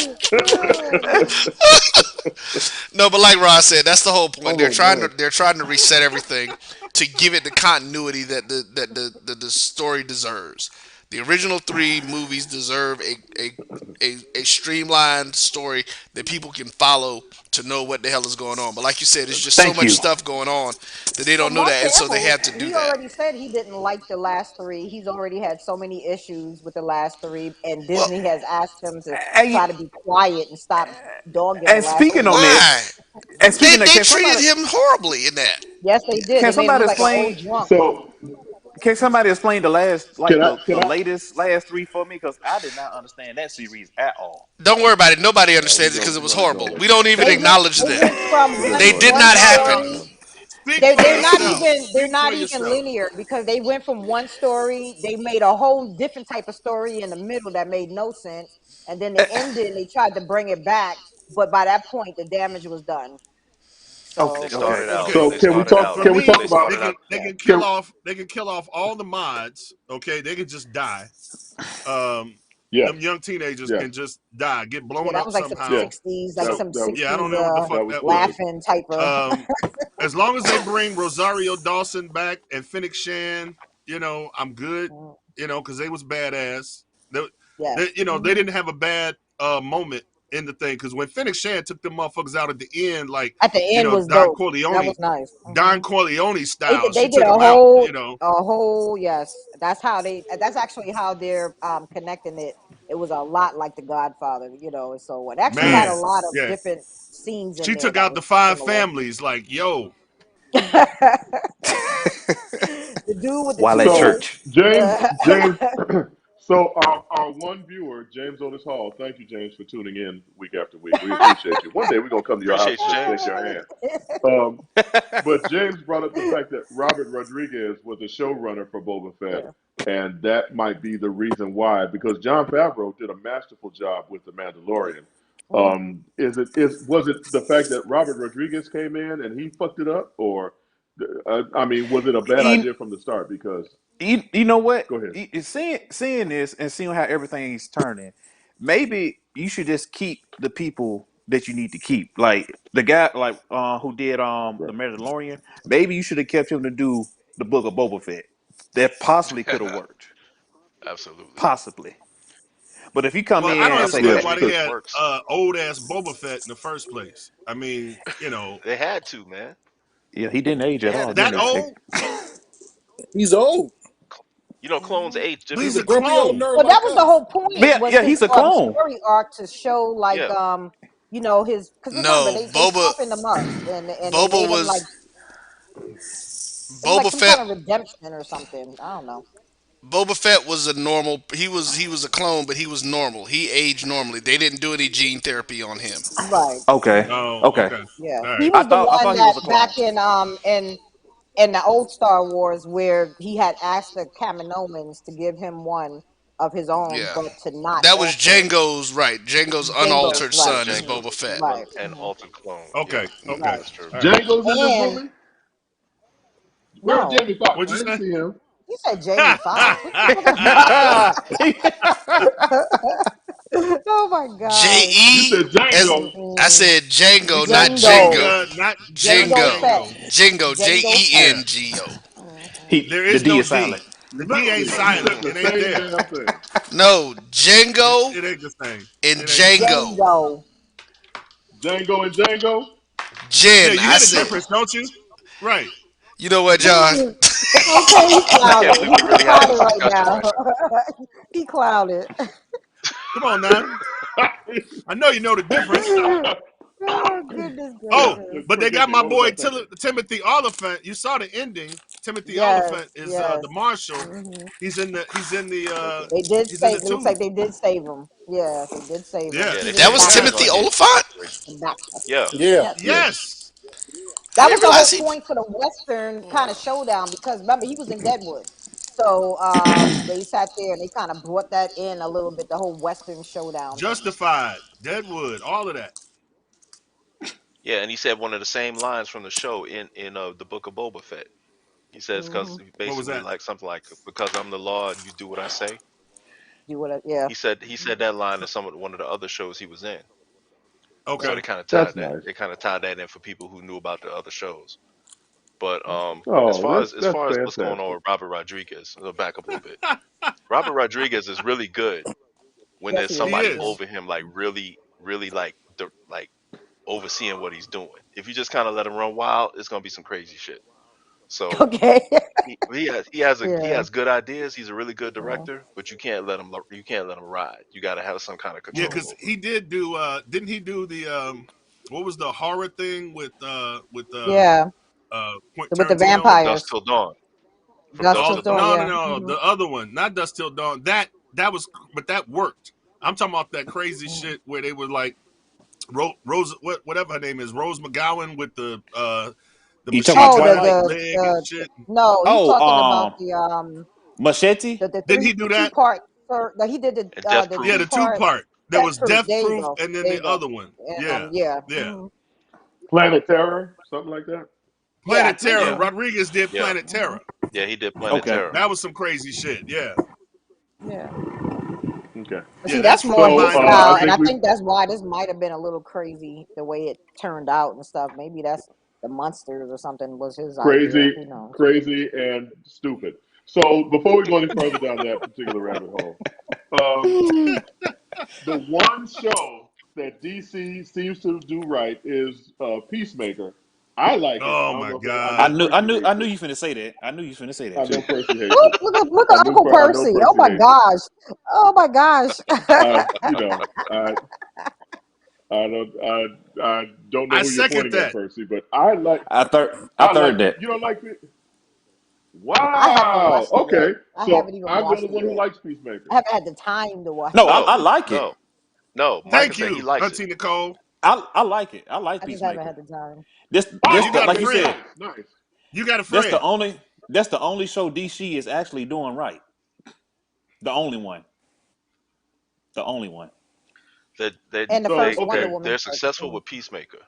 No, but like Ross said, that's the whole point. Oh man. They're trying to reset everything to give it the continuity that the story deserves. The original three movies deserve a streamlined story that people can follow to know what the hell is going on. But like you said, it's just so Thank much you. stuff going on that they Well, don't know Mark that, and so they Hamill, have to do he that. already said he didn't like the last three. He's already had so many issues with the last three, and Well, Disney has asked him to try And, to be quiet and stop dogging the and last speaking three on that, why? movies. and speaking of, They treated him horribly in that. Yes, they did. can They made him somebody look like an old explain? drunk. So Can somebody explain the last, like can I the can I latest last three for me? Because I did not understand that series at all. Don't worry about it. Nobody we understands it go because it we're was gonna go horrible. there. We don't even They went acknowledge they them. went from We're gonna They go did there. one not happen. story. Speak They're for they're not yourself. even they're Speak for not even yourself. linear because they went from one story, they made a whole different type of story in the middle that made no sense, and then they ended and they tried to bring it back, but by that point the damage was done. Okay, They So okay. started out. Okay. So They started out. For can we talk me, They about they started can out. they can can kill off all the mods. Okay, they can just die. yes Them young teenagers yes can just die, get yeah, blown that up was like some yes somehow. 60s, like that So some that yeah, I don't 60s know what the fuck that was that stupid. was. laughing type of As long as they bring Rosario Dawson back and Phoenix Shan, I'm good. Because they was badass. yes. They didn't have a bad moment in the thing. Because when Phoenix Shan took them motherfuckers out at the end, like At the end was Don dope. That Corleone, was nice. Don Corleone They style, did they she did took them out. a whole yes. That's actually how they're connecting it. It was a lot like The Godfather, so it actually had a Man, lot of yeah, different scenes in she there took that out was the five similar. families. Like, yo, The dude with the While at So toothpaste. church. James, so our one viewer, James Otis Hall, thank you, James, for tuning in week after week. We appreciate you. One day we're gonna come to your house Appreciate and you, just shake James. your hand. But James brought up the fact that Robert Rodriguez was a showrunner for Boba Fett, Yeah. and that might be the reason why, because Jon Favreau did a masterful job with The Mandalorian. Was it the fact that Robert Rodriguez came in and he fucked it up, or I mean, was it a bad You, idea from the start? Because you know what? go ahead. Seeing this and seeing how everything's turning, maybe you should just keep the people that you need to keep. Like the guy who did the Right. Mandalorian, maybe you should have kept him to do the book of Boba Fett. That possibly could have worked. Absolutely. Possibly. But if you come well, I in don't and say, understand Yeah, why they because Rodriguez had works. old ass Boba Fett in the first place. I mean, They had to, man. yeah, he didn't age They at had all, to do didn't that he? that. old. He's old. Clones age But he's He's a a differently. grumpy old clone. nerd Well, that like was the us. whole point Yeah, was yeah, his he's a clone. story arc to show like Yeah. his because remember No, they softened him up and they Boba made him like was it was like Boba some Fett. kind of redemption or something. I don't know. Boba Fett was a normal. He was a clone, but he was normal. He aged normally. They didn't do any gene therapy on him. Right. Okay. Oh, Okay. okay. Yeah. All He right. was the I one thought he that was a back clone. in the old Star Wars where he had asked the Kaminoans to give him one of his own, Yeah, but to not that was alter Django's right. Django's Jingo's unaltered right. son is Hmm. Boba Fett. Right. An Hmm. altered clone. Yep. Okay. Okay. Right. That's true. All right. Django's in this And movie. Where's no, Jamie Foxx? What'd you I didn't say? see him. you said Jamie Foxx. What you talking about? Oh my J gosh. You E said as Django. I Mm-mm. said Django, not Django. Jingo. Not Django Jingo. Fett. Django. Jingo. Django Fett. Yeah. Jingo. Mhm. He There the is D no is silent. D. The D ain't Exactly. You said silent. the It ain't same there. damn thing. No, Django It ain't the same. and It ain't the same. Django. Django. Django and Django. Yeah, Jen, you I hear the said. difference, don't you? Right. You know what, John? It's okay. He I can't clouded. believe we He really having clouded this right discussion now. right now. He clouded. Come on now. I know you know the difference. Oh goodness Oh, gracious. but they Forgive got me. my What was boy I thinking? Timothy Oliphant. You saw the ending. Timothy Yes. Oliphant is Yes. the marshal. Hmm. He's in the They did he's in the save. It looks tomb. like they did save him. Yeah, they did save him. Yeah. Yeah, they He's in That the was saved him back. and Timothy gonna get Oliphant? The back. yeah. Yeah, Yes. yeah. Yes. I That didn't was the whole realize he. point for the Western kind of showdown because remember he was in Deadwood. So they sat there and they kind of brought that in a little bit, the whole Western showdown thing. Justified. Deadwood. All of that. Yeah, and he said one of the same lines from the show in the book of Boba Fett. He says Hmm. because What was basically that? like something like because I'm the law and you do what I say. You would have, yeah. He said that line in one of the other shows he was in. So Okay. they kind of That's tied that. nice. They kind of tied that in for people who knew about the other shows. But as Oh, far as that's what's going on fantastic. with Robert Rodriguez, I'll back up a little bit. Robert Rodriguez is really good when Yes, there's he He is. somebody Yeah. is. over him, like really, really like overseeing what he's doing. If you just kind of let him run wild, it's gonna be some crazy shit. So Okay. he Yeah. has good ideas. He's a really good Yeah. director, but you can't let him ride. You got to have some kind of Yeah, control because over him. he did do didn't he do the what was the horror thing with Yeah. With the From Tarantino? Dusk vampires. Till Dawn. From Dust Dusk till Till dawn. Dawn. Yeah. No, Hmm. the other one, not Dust Till Dawn. That was, but that worked. I'm talking about that crazy shit where they were like Rose, whatever her name is, Rose McGowan with The You talking about machine got a Twilight? leg and shit. No, he's Oh, talking about Machete. the Didn't he do two that? part. He did And Death the Proof. Yeah, two the two part part. There Death was Proof. Death There you Proof go. and then There you the go. other one. And, Yeah. Planet Terror, something like that. Yeah, I Planet think Terror. Yeah, so. Rodriguez did yeah, Planet Terror. yeah. He did Planet Okay. Terror. That was some crazy shit. Yeah. Yeah. Okay. But Yeah, see, that's that's from the more So his mind of I style, and think I Rodriguez. we think that's why this might have been a little crazy the way it turned out and stuff. Maybe that's the monsters or something was his idea. crazy, Who knows? crazy, and stupid. So before we go any further down that particular rabbit hole, um, the one show that DC seems to do right is Peacemaker. I like it. I Oh don't my know if I God. know I Percy knew. I hates knew it. you finna say that. I knew you finna say that I know too. Percy hates it. Look at Uncle I know Percy. Oh Percy my hates it. gosh. Oh my gosh. You know, I don't know I who you're second pointing at, that. Percy, but I like I I like third that. you don't like it. I haven't Wow. watched it yet. Okay. I So haven't even I'm the watched only it one who yet. likes I Peacemaker. haven't had the time to watch No, it. I No, like it. no, no. Micah Thank said he you, likes it. Auntie Nicole. I like it. I like I just haven't Peacemaker. had the time. Oh, This you got a like you friend. said. Nice. You got a That's the friend. only. That's the only show DC is actually doing right. The only one. The only one. They they And the So first they Wonder they're okay. Woman. they're successful with Peacemaker.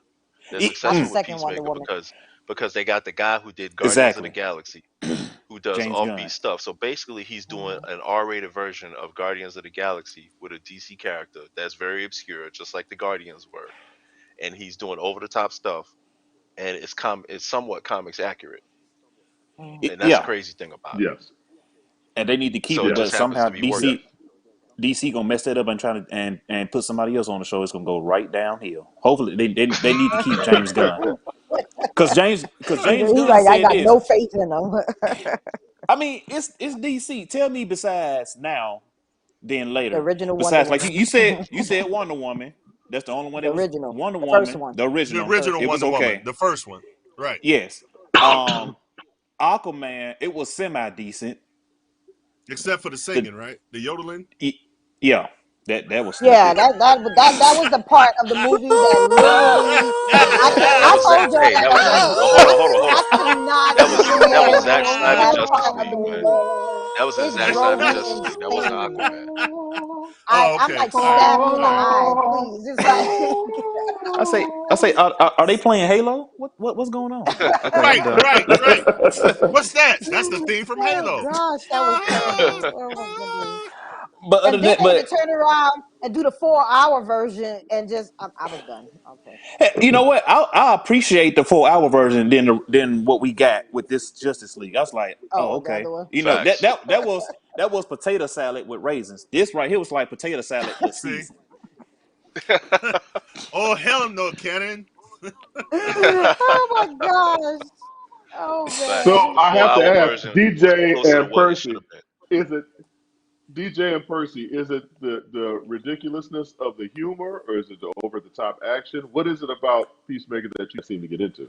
They're Not the successful with second Wonder Peacemaker Woman. because they got the guy who did Guardians of the Exactly. Galaxy, who does James offbeat Gunn. stuff. So basically, he's doing an R-rated version of Guardians of the Galaxy with a DC character that's very obscure, just like the Guardians were, and he's doing over-the-top stuff, and it's somewhat comics accurate, and that's the Yeah, crazy thing about it. Yes. and they need to keep So it, it but just happens somehow to be working. Yes. DC gonna mess that up and try to and put somebody else on the show. It's gonna go right downhill. Hopefully, they need to keep James Gunn because James He's Gunn like, I said got this. no faith in them. I mean, it's DC. Tell me besides now, then The later. original Wonder Besides, like Woman. you said Wonder Woman. That's the only one The that was original. Wonder The first Woman, one. the The original. First original It one. was Wonder Woman, okay. the first one. Right. Yes. Aquaman. It was semi decent. Except for the singing, right? The yodeling. Yeah, that was Yeah, stupid. that was the part of the movie that literally That I was told y'all hey, that that was already. hold on. I could not That was Zack stand Snyder that Justice part of the League, man. movie. That was in It Zack drove Snyder me Justice League. That wasn't insane. Aquaman. I'm Okay. like, All right. stab me in the All right. eye, please. It's like I say, are they playing Halo? What's going on? Okay, I'm Right. done. Right. Right. What's that? That's the theme from oh Halo. gosh, that was terrible. Oh my goodness. But other And than then that, they had to but turn around and do the 4 hour version and just I was done. Okay. hey, you know what? I appreciate the 4 hour version than what we got with this Justice League. I was like, oh, Oh, the okay. other one. You know Facts. that was potato salad with raisins. This right here was like potato salad but See. seasoned. Oh hell no, Cannon. Oh my gosh. Oh So man. Facts. The I four have to hour ask version was DJ closer to and what it should Percy, have been. is it DJ and Percy, is it the ridiculousness of the humor or is it the over the top action? What is it about Peacemaker that you seem to get into?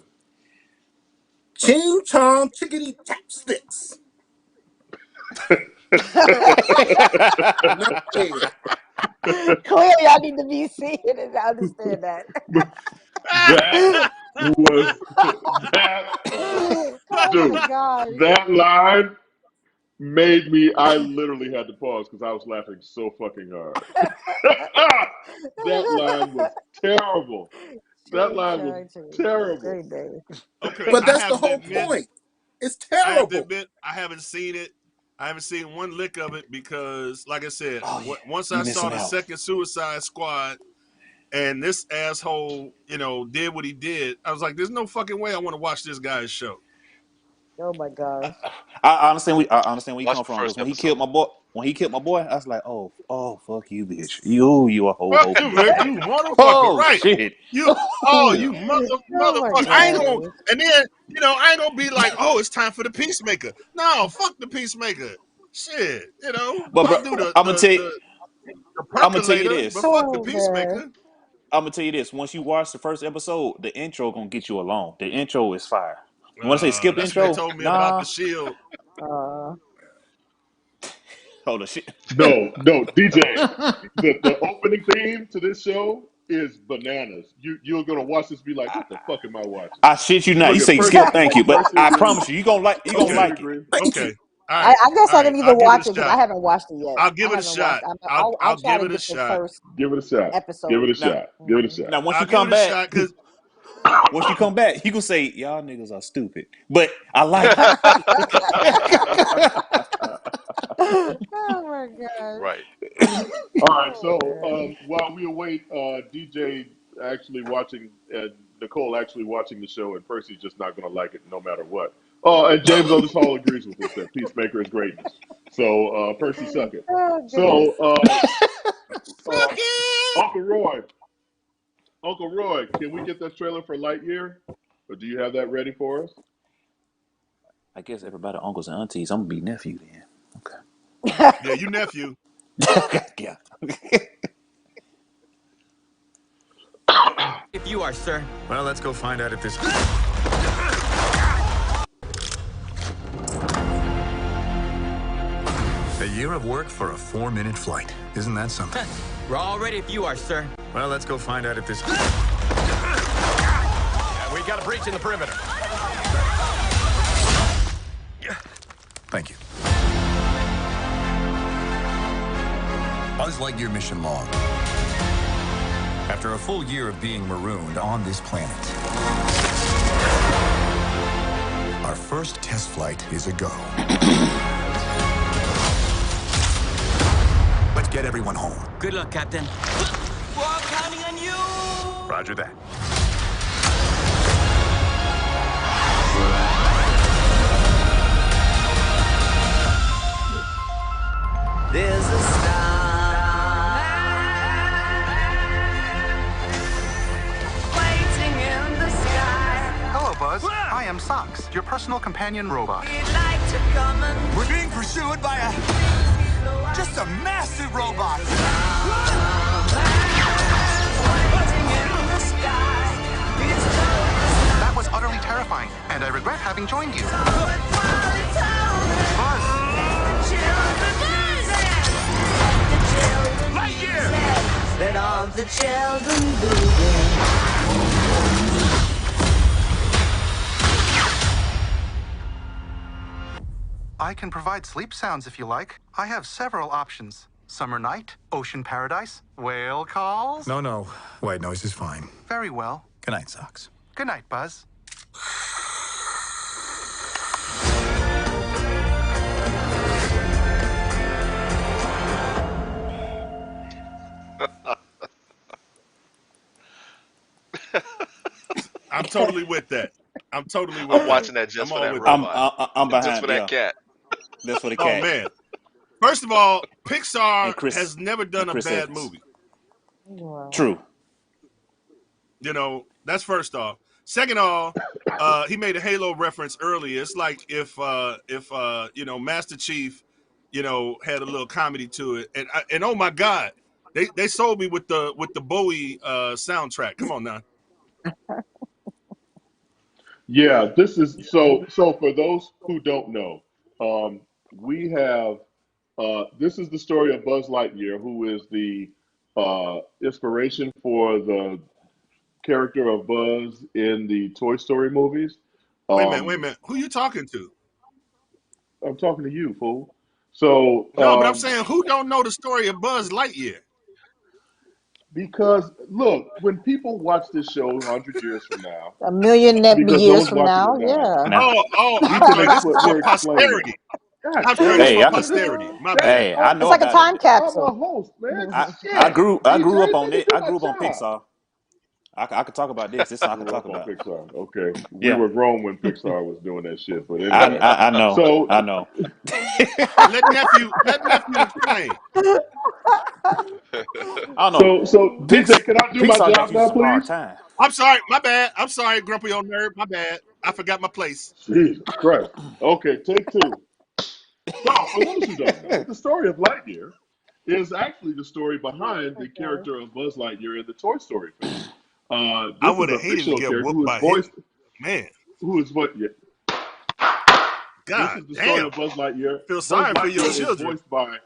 Ching chong chickadee tap sticks. No way. Clearly I need to be seeing it to understand that. That was that Oh my dude. gosh. That line made me. I literally had to pause because I was laughing so fucking hard. That line was terrible. That line was terrible. Great day. Okay. But I that's the have to whole admit. point. It's I have to terrible. admit. I haven't seen it. I haven't seen one lick of it because, like I said, Oh yeah, once you I saw missing the out. second Suicide Squad and this asshole, did what he did, I was like, "There's no fucking way I want to watch this guy's show." Oh my gosh. I understand where you Watch come the from because first episode. when he killed my boy, I was like, oh fuck you, bitch. You a whole Fuck hopey you, man. bastard. You motherfucker. Oh Right. shit. You Oh my motherfucker. I ain't gonna, gosh. and then, I ain't gonna be like, oh, it's time for the Peacemaker. No, fuck the Peacemaker. Shit, But bro, I'll do I'm gonna tell you, the I'm gonna tell you percolator, but this. fuck the Oh man. Peacemaker. I'm gonna tell you this. Once you watch the first episode, the intro gonna get you along. The intro is fire. You want to say skip the That's what they intro? told me about the Nah. Shield. Hold the shit. No, DJ. The opening theme to this show is bananas. You're gonna watch this, be like, what the fuck am I watching? I shit you not. Look You at say Percy. Skip, thank you, but Percy I agrees. promise you, you gonna like Percy it. agrees. Thank you. All right. I guess All I right. didn't I'll even give it a watch it because I shot. haven't watched it yet. I'll give I it a haven't watched. shot. I'll try give to it a get the shot. first Give it a shot. episode. Give it a Now, shot. Give it a shot. now once I'll you give come it a back, shot because once you come back, you can say y'all niggas are stupid, but I like it. Oh my god! Right. All right. So while we await DJ actually watching and Nicole actually watching the show, and Percy's just not going to like it no matter what. Oh, and James Otis Hall agrees with us that Peacemaker is greatness. So Percy, suck it. Oh, So Uncle Roy, can we get that trailer for Lightyear? Or do you have that ready for us? I guess everybody uncles and aunties. I'm gonna be nephew then. Okay. yeah, you nephew. Yeah. If you are, sir. Well, let's go find out if this. A year of work for a 4-minute flight. Isn't that something? We're all ready if you are, sir. Well, let's go find out if this. We got a breach in the perimeter. Thank you. Buzz Lightyear mission log. After a full year of being marooned on this planet, our first test flight is a go. Let's get everyone home. Good luck, Captain. We're all counting on you. Roger that. There's a star waiting in the sky. Hello, Buzz. I am Socks, your personal companion robot. We'd like to come and We're being pursued by just a massive robot. That was utterly terrifying, and I regret having joined you. Lightyear! Let all the children begin. I can provide sleep sounds if you like. I have several options. Summer night, ocean paradise, whale calls. No. White noise is fine. Very well. Good night, Socks. Good night, Buzz. I'm totally with that. I'm watching that just for that robot. I'm behind. Just for that cat. That's for the cat. Oh man. First of all, Pixar has never done a bad Evans. movie. True. You know, that's first off. Second off, he made a Halo reference earlier. It's like if Master Chief, had a little comedy to it, and oh my God, they sold me with the Bowie soundtrack. Come on now. Yeah, this is so for those who don't know, we have this is the story of Buzz Lightyear, who is the inspiration for the character of Buzz in the Toy Story movies. Wait a minute. Who you talking to? I'm talking to you, fool. So no, but I'm saying who don't know the story of Buzz Lightyear? Because look, when people watch this show 100 years from now, a million years from now, yeah. I'm sorry. This is for posterity. I'm sure this for posterity. My bad. Hey, I know it's like a time capsule. I'm a host, man. I grew up on it. I grew up on Pixar. I could talk about this. This is I can talk about. Pixar. Okay, we were grown when Pixar was doing that shit, but anyway. I know. So I know. let nephew explain. I don't know. So DJ, can I do my Pixar job now, please? I'm sorry. My bad. I'm sorry, grumpy old nerd. My bad. I forgot my place. Jesus Christ. Okay, take two. So for those who don't know, the story of Lightyear is actually the story behind the character of Buzz Lightyear in the Toy Story film. I would have hated to get whooped by him. Man. Who is what? Yeah. God this is the story damn. of Buzz Lightyear. Feel sorry Buzz for your Lightyear children. is voiced by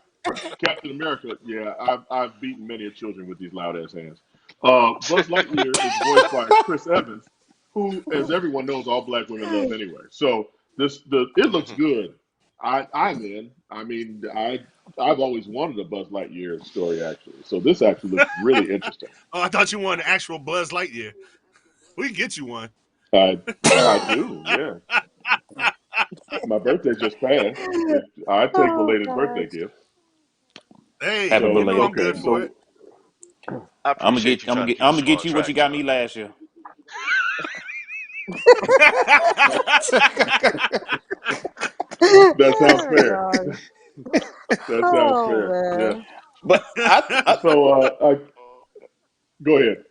Captain America. Yeah, I've beaten many children with these loud ass hands. Buzz Lightyear is voiced by Chris Evans, who, as everyone knows, all black women love anyway. So it looks good. I'm in. I mean, I've always wanted a Buzz Lightyear story actually. So this actually looks really interesting. Oh, I thought you wanted an actual Buzz Lightyear. We can get you one. I do, yeah. My birthday just passed. I take Oh belated birthday gosh. gift. Hey, Happy you know belated. I'm Okay, good for it. so I I'm gonna appreciate get you I'm gonna trying to get keep I'm us gonna on get you what track, you got John. me last year. that sounds Oh fair. god. That sounds Oh fair. Yeah. man. But So go ahead.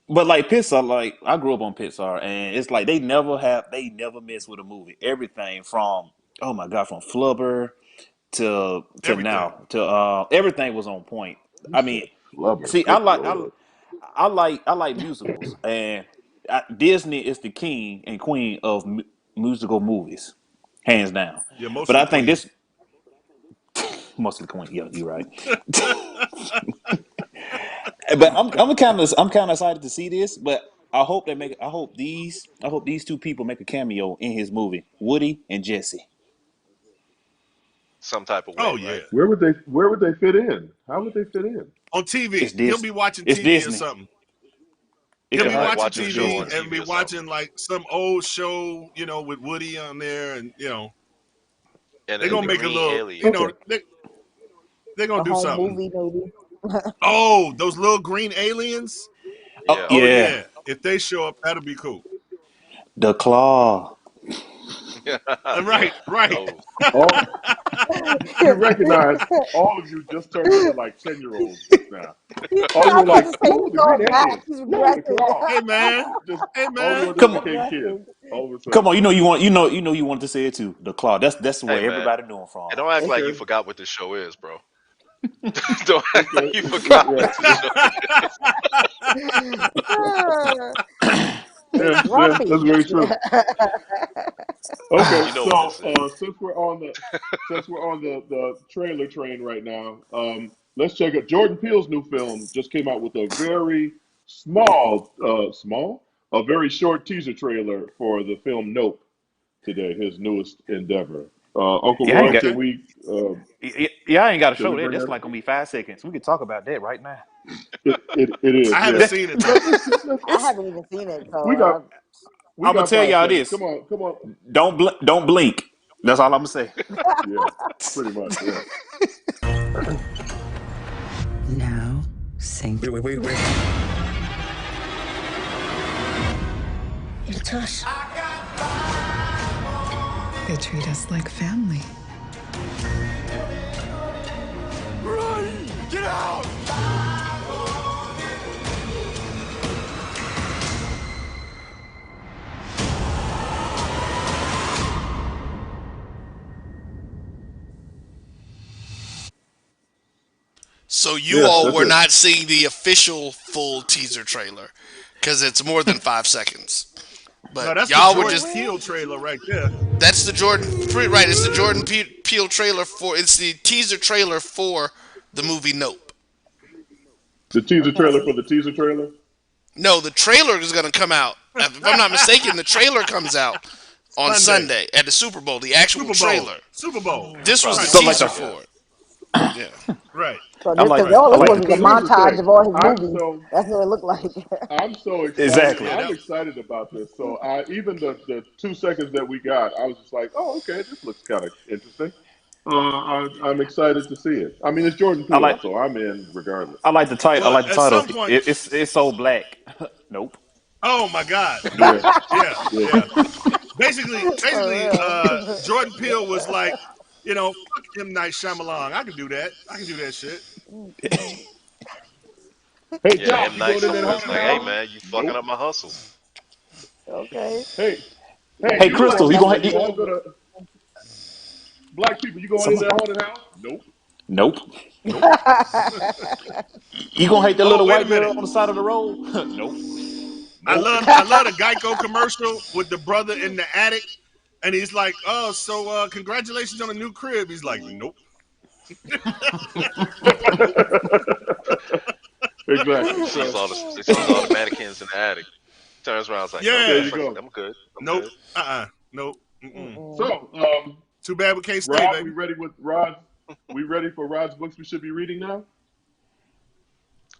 but like Pixar, like I grew up on Pixar, and it's like they never miss with a movie. Everything from oh my god, from Flubber to Everything. now to everything was on point. You I mean, said flubber. see, Good lord. I like musicals, and Disney is the king and queen of musical movies, hands down. Yeah, But mostly I think Queen. this mostly queen. Yeah, you're right. But I'm kind of excited to see this. But I hope these two people make a cameo in his movie, Woody and Jesse. Some type of Oh way, yeah. right? Where would they fit in? How would they fit in? On It's TV. He'll this. be watching It's TV or Disney. something. He'll It, be Yeah, like uh, watching watching it's a show TV on Disney. and TV be or something. watching like some old show, with Woody on there, and they're And gonna the make a green little, Okay. aliens. they're gonna A do home something. movie maybe. Oh, those little green aliens. Oh Yeah. Oh yeah, yeah, if they show up, that'll be cool. the claw. Yeah. Right, right. Those. All you recognize all of you just turned into like 10-year-olds just now. He's All you not were supposed like, to say ooh, he's the green going back. aliens. He's No, the regressing. claw. Hey man, Just hey all of man. us just Come on, became kids Regressing. all of a come sudden. on. You wanted to say it too. The claw. That's Hey where man. everybody knew him from. And don't act like you Okay. forgot what this show is, bro. Don't act like Okay. you forgot what Right. this show is. They Yeah, that's grumpy. very true. Okay, You know so what this is. since we're on the trailer train right now, let's check it. Jordan Peele's new film just came out with a very a very short teaser trailer for the film Nope today, his newest endeavor. Uncle Yeah, I ain't Roy, got. Okay. Yeah, I ain't got to can show we that. bring That's that? like gonna be 5 seconds. We could talk about that right now. It is, I haven't yeah. seen it though. But let's I haven't even seen it, we so got we I'm gonna got tell 5 y'all seconds. this. Come on, come on. Don't blink. That's all I'm gonna say. Yeah, pretty much, yeah. Now, sink. Wait. It's us. They treat us like family. Run! Get out! So you Yeah, all that's were it. not seeing the official full teaser trailer because it's more than 5 seconds. No, But that's the y'all were Jordan just Peele trailer right there. that's the right. It's the Jordan Peele trailer for it's the teaser trailer for the movie Nope. The teaser okay. trailer for the teaser trailer. No, the trailer is going to come out. If I'm not mistaken, the trailer comes out on Sunday. Sunday at the Super Bowl. The actual Super Bowl. trailer. Super Bowl. This was Probably the Right. So like teaser the yeah. for it. Yeah. Right. So I this, like because Right. all I this like was the was a Because here's the montage thing, of all his I'm movies. so That's what it looked like. I'm so excited. exactly. Yeah. I'm excited about this. So I even the 2 seconds that we got, I was just like, oh, okay, this looks kind of interesting. I'm excited to see it. I mean, it's Jordan I Peele, like so I'm in regardless. I like the title. I Well, like the at title. some point. It's so black. Nope. Oh my God. Nope. Yeah, Yeah. yeah. Yeah. Basically, For real. Jordan Peele was like, fuck M Night Shyamalan. I can do that. I can do that shit. Hey, Yeah, Doc, M. you Night going in there was haunted like, hey house? man, you fucking Nope. up my hustle. Okay. Hey, He hey, Hey, you said black Crystal, mess people, with you all Jesse. gonna black people, you going in some there haunted house? Nope. nope. Nope. You gonna hate that Oh, little wait a white minute. girl on the side of the road? Nope. Nope. I love the Geico commercial with the brother in the attic, and he's like, "Oh, so congratulations on a new crib." He's like, "Nope." Exactly. He sees all the mannequins in the attic. Turns around, is like, nope, Yeah. There you looks like go. I'm good. I'm Nope. good. Nope. Mm-mm. So, Too bad we can't stay, Rod, baby. we ready with Rod? We ready for Rod's books we should be reading now?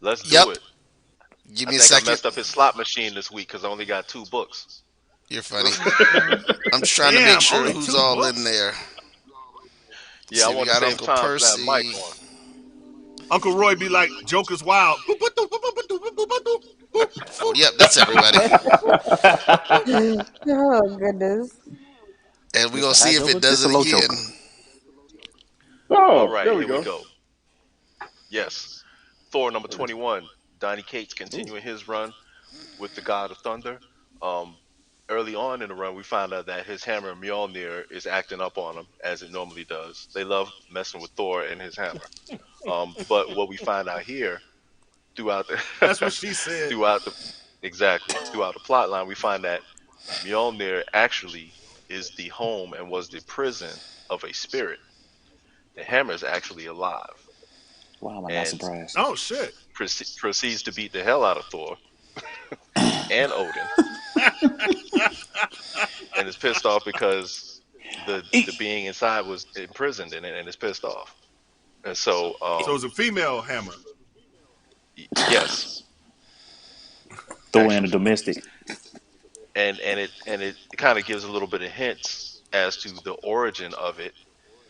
Let's Yep. do it. Give I me a think I second. messed up his slot machine this week because I only got 2 books. You're funny. I'm just trying to make Damn, sure only who's 2 all in books. there. Yeah, I See, we want to got save Uncle time for that mic Percy. on. Uncle Roy be like, Joker's wild. Yep, that's everybody. Oh goodness. And we're Just going a to high see if joker, it does just a it low again. joker. All Oh, right, there we here we go. go. Yes. Thor number 21. Donny Cates continuing his run with the God of Thunder. Early on in the run, we found out that his hammer Mjolnir is acting up on him as it normally does. They love messing with Thor and his hammer. But what we find out here throughout That's what the she said. throughout the plot line, we find that Mjolnir actually is the home and was the prison of a spirit. The hammer is actually alive Why am I not and surprised? Oh, shit. proceeds to beat the hell out of Thor and Odin, and is pissed off because the being inside was imprisoned in it and is pissed off. And so, So it's a female hammer. yes, Throw in a actually, domestic. and it kind of gives a little bit of hints as to the origin of it,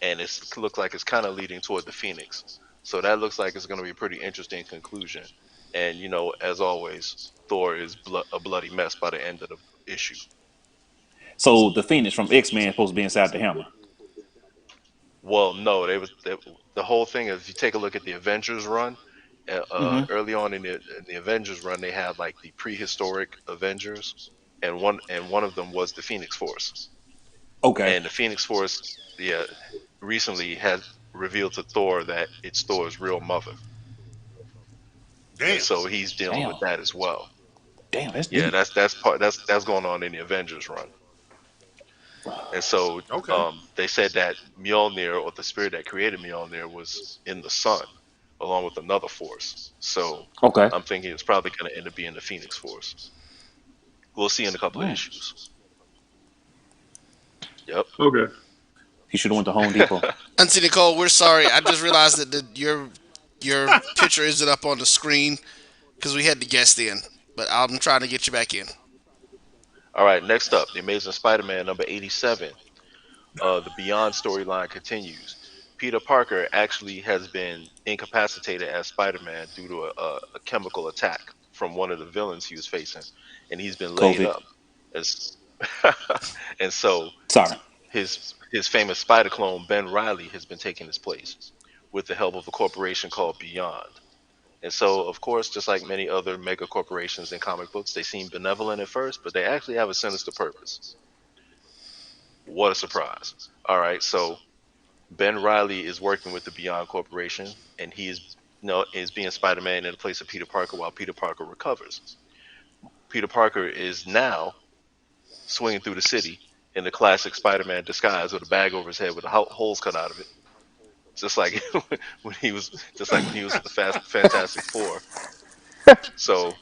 and it looks like it's kind of leading toward the Phoenix. So that looks like it's going to be a pretty interesting conclusion. And as always, Thor is a bloody mess by the end of the issue. So the Phoenix from X-Men is supposed to be inside the hammer. Well, no, the whole thing is, if you take a look at the Avengers run, Mm-hmm. early on in the Avengers run, they had like the prehistoric Avengers, and one of them was the Phoenix Force. Okay. And the Phoenix Force, yeah, recently has revealed to Thor that it's Thor's real mother, Damn. and so he's dealing with that as well. Damn, that's Yeah, deep. that's going on in the Avengers run. And so Okay. they said that Mjolnir, or the spirit that created Mjolnir, was in the sun, along with another force. So Okay. I'm thinking it's probably going to end up being the Phoenix Force. We'll see in a couple of issues. Yep. Okay. He should have went to Home Depot. Auntie Nicole, we're sorry. I just realized that your picture isn't up on the screen because we had the guest in. But I'm trying to get you back in. All right, next up, The Amazing Spider-Man number 87. The Beyond storyline continues. Peter Parker actually has been incapacitated as Spider-Man due to a chemical attack from one of the villains he was facing, and he's been laid COVID. up. And so Sorry. his famous Spider clone Ben Reilly has been taking his place with the help of a corporation called Beyond. And so, of course, just like many other mega corporations in comic books, they seem benevolent at first, but they actually have a sinister purpose. What a surprise. All right, so Ben Reilly is working with the Beyond Corporation, and he is being Spider-Man in the place of Peter Parker while Peter Parker recovers. Peter Parker is now swinging through the city in the classic Spider-Man disguise with a bag over his head with holes cut out of it. Just like when he was with the Fantastic Four. So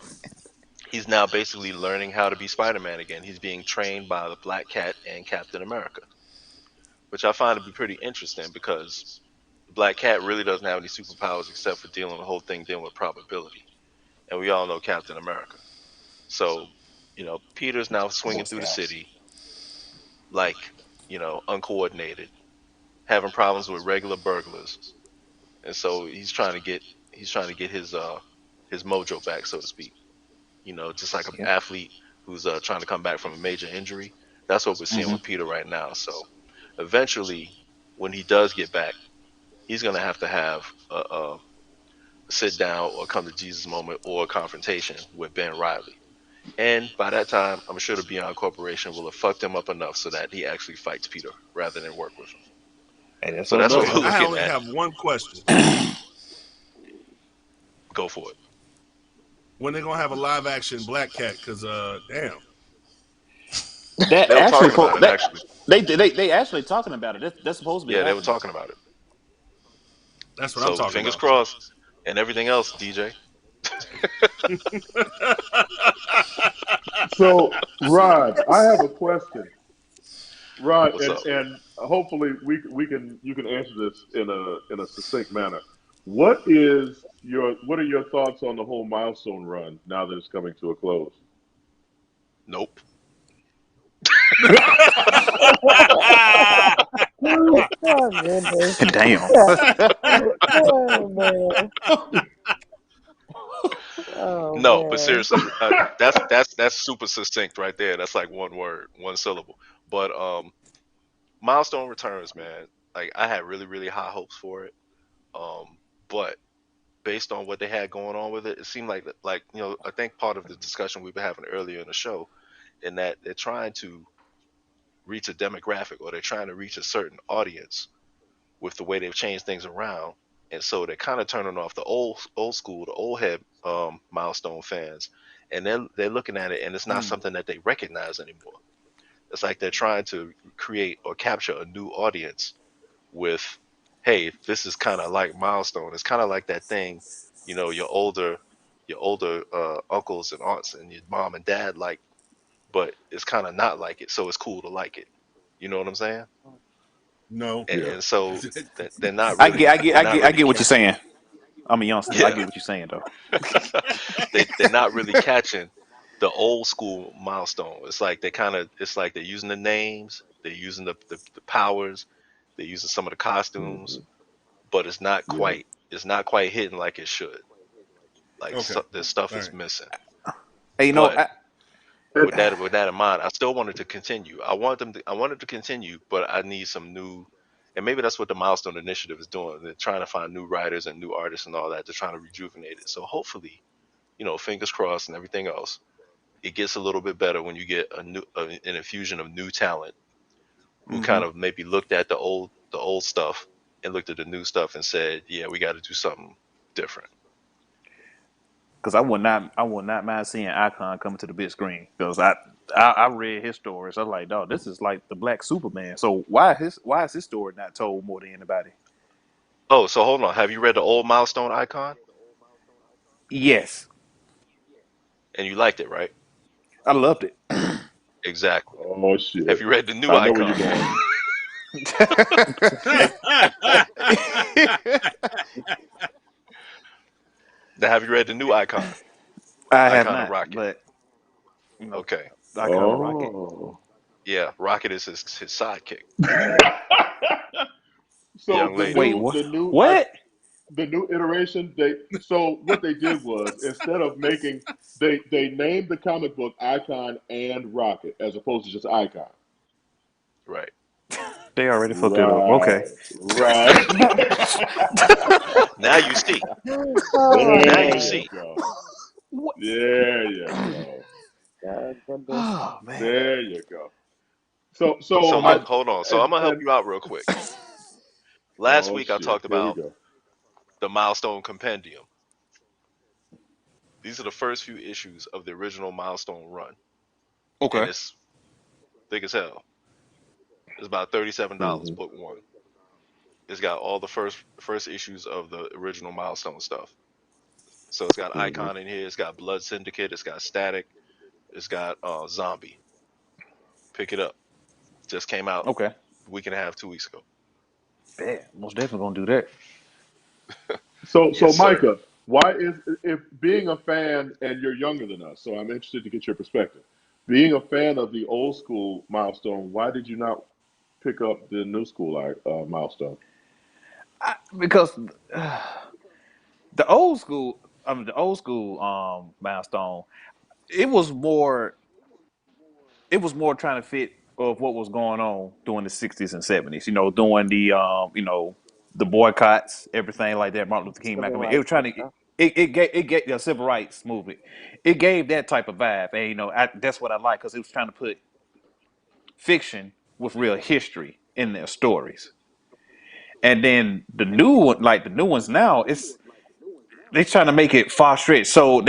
he's now basically learning how to be Spider-Man again. He's being trained by the Black Cat and Captain America, which I find to be pretty interesting because the Black Cat really doesn't have any superpowers except for dealing with probability, and we all know Captain America. So, Peter's now swinging through the city like, uncoordinated, having problems with regular burglars, and so he's trying to get his mojo back, so to speak. Just like an athlete who's trying to come back from a major injury. That's what we're seeing with Peter right now. So eventually, when he does get back, he's going to have a sit down or come to Jesus moment or a confrontation with Ben Reilly. And by that time, I'm sure the Beyond Corporation will have fucked him up enough so that he actually fights Peter rather than work with him. Hey, so that's what we're looking I only at. have one question. Go for it. When they gonna have a live action Black Cat? Because damn. That they were actually, talking about it, actually. They actually talking about it. That's supposed to be. Yeah, happening. they were talking about it. That's what I'm talking fingers about. crossed, and everything else, DJ. So, Rod, I have a question. Rod, What's up? and hopefully we can you can answer this in a succinct manner. What are your thoughts on the whole milestone run now that it's coming to a close? Nope. Oh goodness. Damn. Oh man. Oh No, but man. seriously, that's super succinct right there. That's like one word, one syllable. But Milestone Returns, man. Like I had really, really high hopes for it. But based on what they had going on with it, it seemed like I think part of the discussion we were having earlier in the show, in that they're trying to reach a demographic or they're trying to reach a certain audience with the way they've changed things around, and so they're kind of turning off the old school, the old head Milestone fans, and they're looking at it and it's not something that they recognize anymore. It's like they're trying to create or capture a new audience with, hey, this is kind of like Milestone. It's kind of like that thing, your older uncles and aunts and your mom and dad like, but it's kind of not like it, so it's cool to like it. You know what I'm saying? No. And, Yeah. and so they're not I really get, I get, they're I not get, I really get what you're catching. saying. I'm a youngster. I Yeah. get what you're saying though. They're not really catching the old school Milestone. It's like they're using the names, they're using the powers, they're using some of the Hmm. costumes, but Yeah. it's not quite hitting like it should. Like Okay. this stuff All is right. missing. Hey, But And, with that in mind, I still wanted to continue. I wanted to continue, but I need some new, and maybe that's what the Milestone Initiative is doing. They're trying to find new writers and new artists and all that. They're trying to rejuvenate it. So hopefully, fingers crossed and everything else, it gets a little bit better when you get an infusion of new talent who hmm kind of maybe looked at the old stuff and looked at the new stuff and said, yeah, we got to do something different. Because I would not mind seeing Icon coming to the big screen. Because I read his stories. I was like, dog, this is like the Black Superman. So why is his story not told more than anybody? Oh, so hold on. Have you read the old Milestone Icon? Yes, And you liked it, right? I loved it. Exactly. oh Have shit! you read the new I know where you're Icon? going. Hey, hey. Now, have you read the new Icon? I have Icon of not, Rocket. but Okay. Icon of Rocket. Oh. Yeah, Rocket is his sidekick, the So young the lady. Wait, new what? the new I What? the new iteration what they did was instead of making they named the comic book Icon and Rocket as opposed to just Icon. Right. They already fucked it up. Okay. Right, right. Now you see. Oh my Now you There you goodness. see. go. What? There you go. Oh goodness. Oh man. There you go. So So so my I hold on. So I'm and gonna help and you out real quick. Last oh week I shit, talked here we about go. the Milestone Compendium. These are the first few issues of the original Milestone run, and Okay. it's thick as hell. It's about $37, Hmm. book one. It's got all the first issues of the original Milestone stuff. So it's got Hmm. Icon in here. It's got Blood Syndicate. It's got Static. It's got Zombie. Pick it up. Just came out Okay. a week and a half, 2 weeks ago. Yeah, most definitely gonna do that. So Yes, sir. Micah, why is if being a fan and you're younger than us, so I'm interested to get your perspective. Being a fan of the old school Milestone, why did you not pick up the new school Milestone? Because the old school, Milestone, it was more, trying to fit of what was going on during the '60s and '70s. During the boycotts, everything like that. Martin Luther King, Civil Malcolm X. It was rights and trying to. stuff. It gave the civil rights movement. It gave that type of vibe, and that's what I like because it was trying to put fiction with real history in their stories. And then the new one, like the new ones now, they're trying to make it far stretch. So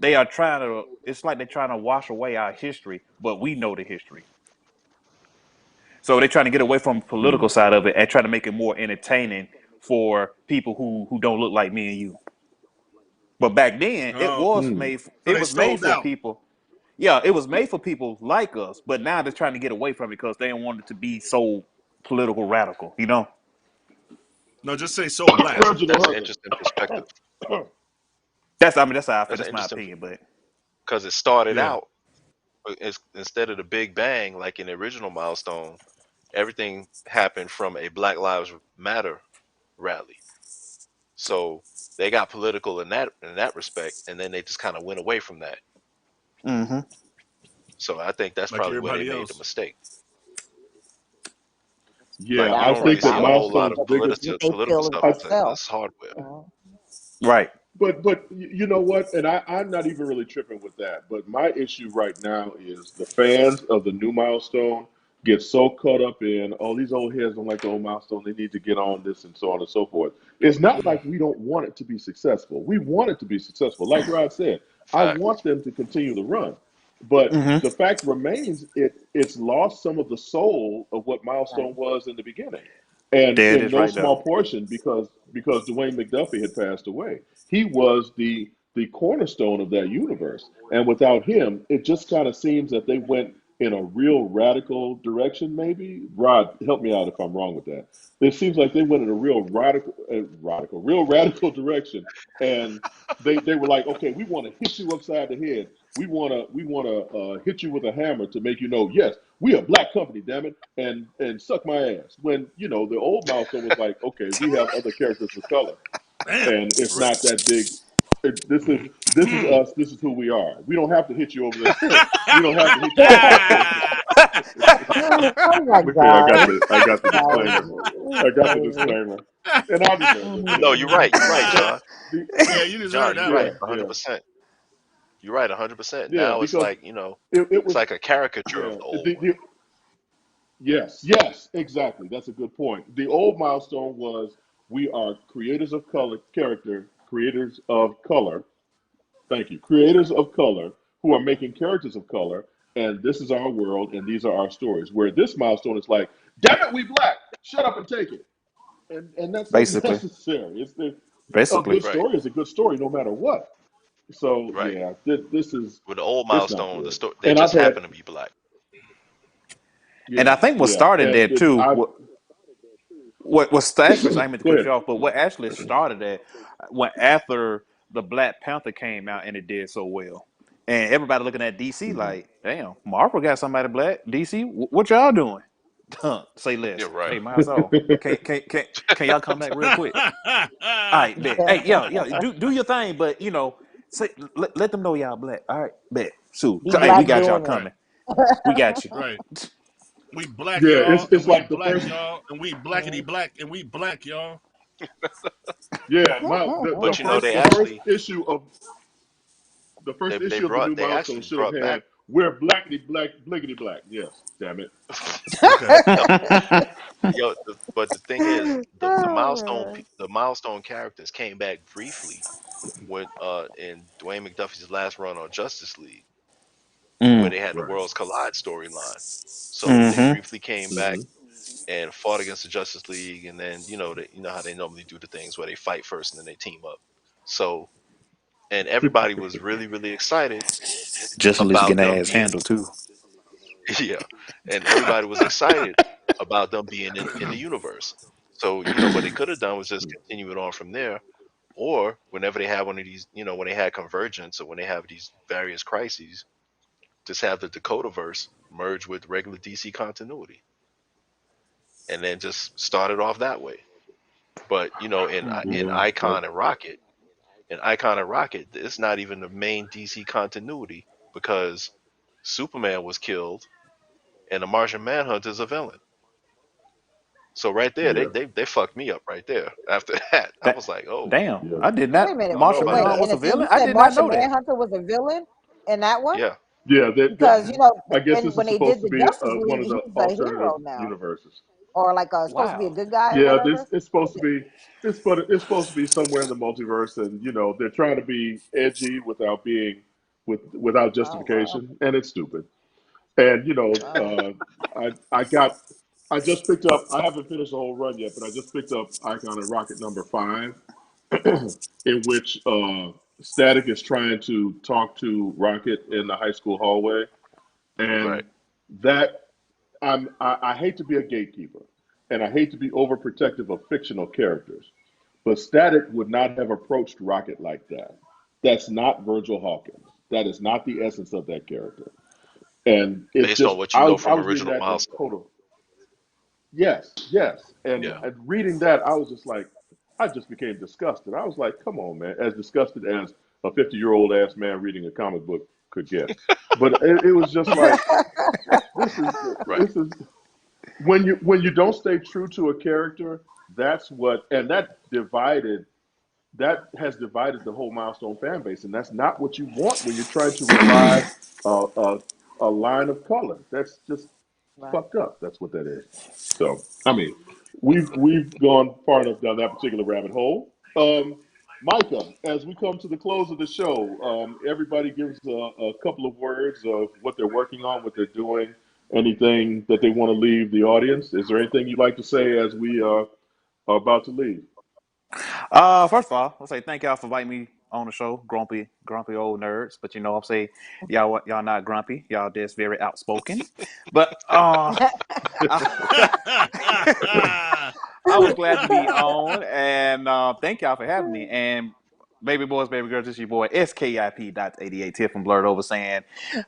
they are trying to. It's like they're trying to wash away our history, but we know the history. So they're trying to get away from the Hmm. political side of it and try to make it more entertaining for people who don't look like me and you. But back then, it Oh, was Hmm. made. so It they was made sold for out. people. Yeah, it was made for people like us. But now they're trying to get away from it because they don't want it to be so political radical. You know. No, just say so black. Reginald That's an interesting perspective. Hudson. That's. I mean, that's how I feel. That's an That's my interesting opinion. But because it started Yeah. out instead of the Big Bang like in the original Milestone, everything happened from a Black Lives Matter rally. So they got political in that respect, and then they just kind of went away from that. mm-hmm. So I think that's Like probably where they everybody made the else. mistake. Yeah, Like you I don't really think see that a whole lot Milestone's of biggest. what they political feel is stuff I, gonna because sell. it's hardware. Right. but you know what? And I'm not even really tripping with that. But my issue right now is the fans of the new Milestone get so caught up in, oh, these old heads don't like the old Milestone. They need to get on this and so on and so forth. It's not like we don't want it to be successful. We want it to be successful. Like Rod said, I Facts. want them to continue to run. But Mm-hmm. the fact remains, it's lost some of the soul of what Milestone was in the beginning, and There it in is, no right there. small portion because Dwayne McDuffie had passed away. He was the cornerstone of that universe, and without him, it just kind of seems that they went in a real radical direction. Maybe Rod, help me out if I'm wrong with that. It seems like they went in a real real radical direction, and they were like, okay, we want to hit you upside the head. We want to hit you with a hammer to make you know, yes, we a black company, damn it, and suck my ass. When the old milestone was like, okay, we have other characters of color, Damn. and it's For real. not that big. This is us. This is who we are. We don't have to hit you over the. We don't have to hit you over the. Oh my Okay, I got God. the Guys, disclaimer. it's I got the crazy. disclaimer, and I deserve it. No, you're Mhm. right. You're right, But John. the, Yeah, you deserve John, you're that right. yeah, one. 100%. You're right. 100%. yeah, Now it's because like it it's was like a caricature of yeah. the old one. Yes, exactly. That's a good point. The old milestone was we are creators of color, character, creators of color. Thank you. Creators of color who are making characters of color, and this is our world, and these are our stories. Where this milestone is like, damn it, we black. Shut up and take it. And that's Basically. unnecessary. A Basically. good Right. story is a good story no matter what. So Right. yeah, this is With the old it's not milestone, good. they And I've just had happen to be black. And yeah, I think what yeah, started and that too. I've What actually? I meant to go cut you ahead. off, but what actually started that when after the Black Panther came out and it did so well, and everybody looking at DC Mhm. like, damn, Marvel got somebody black. DC, what y'all doing? Say Yeah, less. right. Hey, Marcel, can y'all come back real quick? All right, bet. Hey, yo, do your thing, but say let them know y'all black. All right, bet. So, Be hey, we black got y'all doing Right. coming. We got you. Right. We black, Yeah, y'all, and it's we like the black, first y'all, and we blackity black, and we black, y'all. yeah, But they the actually first they issue of the new brought they milestone actually should have brought back had we're blackity black bliggity black. Yes, damn it. Okay. but the thing is the milestone it. the milestone characters came back briefly when in Dwayne McDuffie's last run on Justice League where Mm. they had the Right. Worlds Collide storyline. So they Mm-hmm. briefly came back Hmm. and fought against the Justice League, and then you know how they normally do the things where they fight first and then they team up. So and everybody was really excited Justin Lee's about getting them their ass being handled too. yeah, and everybody was excited about them being in the universe. So what they could have done was just continue it on from there, or whenever they had one of these, when they had convergence or when they have these various crises, just have the Dakota verse merge with regular DC continuity, and then just start it off that way. But in Yeah, but Icon and Rocket, it's not even the main DC continuity because Superman was killed and the Martian Manhunter's a villain. So right there, yeah, they fucked me up right there. After that, I That was like, oh, damn, yeah. I did Wait a not. minute. I don't know Martial about Wait, that. Manhunter and was a then you villain. I said did not Martian know that. Manhunter was a villain in that one? Yeah, Yeah, Because, I guess and this is when they supposed did to the be Justice one League, of the he's a alternative hero now. universes. Or like supposed to be a Wow. good guy or Yeah, whatever. it's supposed to be it's supposed to be somewhere in the multiverse, and they're trying to be edgy without being without Oh, wow. justification, and it's stupid. And Wow. I just picked up. I haven't finished the whole run yet, but I just picked up Icon and Rocket number 5, in which Static is trying to talk to Rocket in the high school hallway, and Right. that I hate to be a gatekeeper, and I hate to be overprotective of fictional characters, but Static would not have approached Rocket like that. That's not Virgil Hawkins. That is not the essence of that character. And it Based on just what you know I from was reading original that in Milestone. total. Yes, yes. Yeah. And reading that, I was just like, I just became disgusted. I was like, come on, man, as disgusted as a 50-year-old ass man reading a comic book could get. But it was just like, this is Right. this is when you don't stay true to a character, that's what and that has divided the whole Milestone fan base, and that's not what you want when you're trying to revive a, a, a line of color. That's just Right. fucked up. That's what that is. So, I mean, we've gone far enough down that particular rabbit hole. Micah, as we come to the close of the show, everybody gives a couple of words of what they're working on, what they're doing, anything that they want to leave the audience. Is there anything you'd like to say as we are about to leave? First of all, I'll say thank y'all for inviting me on the show, grumpy old nerds. But I'm saying y'all not grumpy. Y'all just very outspoken. But I, I was glad to be on, and thank y'all for having me. And baby boys, baby girls, this is your boy SKIP.88 Tiff from Blerd over saying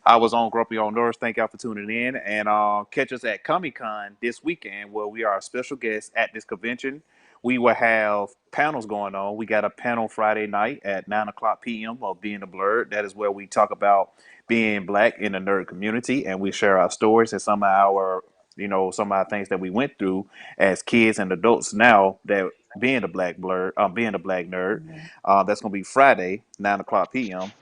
I was on Grumpy Old Nerds. Thank y'all for tuning in, and catch us at Comic Con this weekend, where we are a special guest at this convention. We will have panels going on. We got a panel Friday night at 9 o'clock p.m. of Being a Blerd. That is where we talk about being black in the nerd community, and we share our stories and some of our things that we went through as kids and adults now that being a black being a black nerd. That's gonna be Friday, 9 o'clock p.m.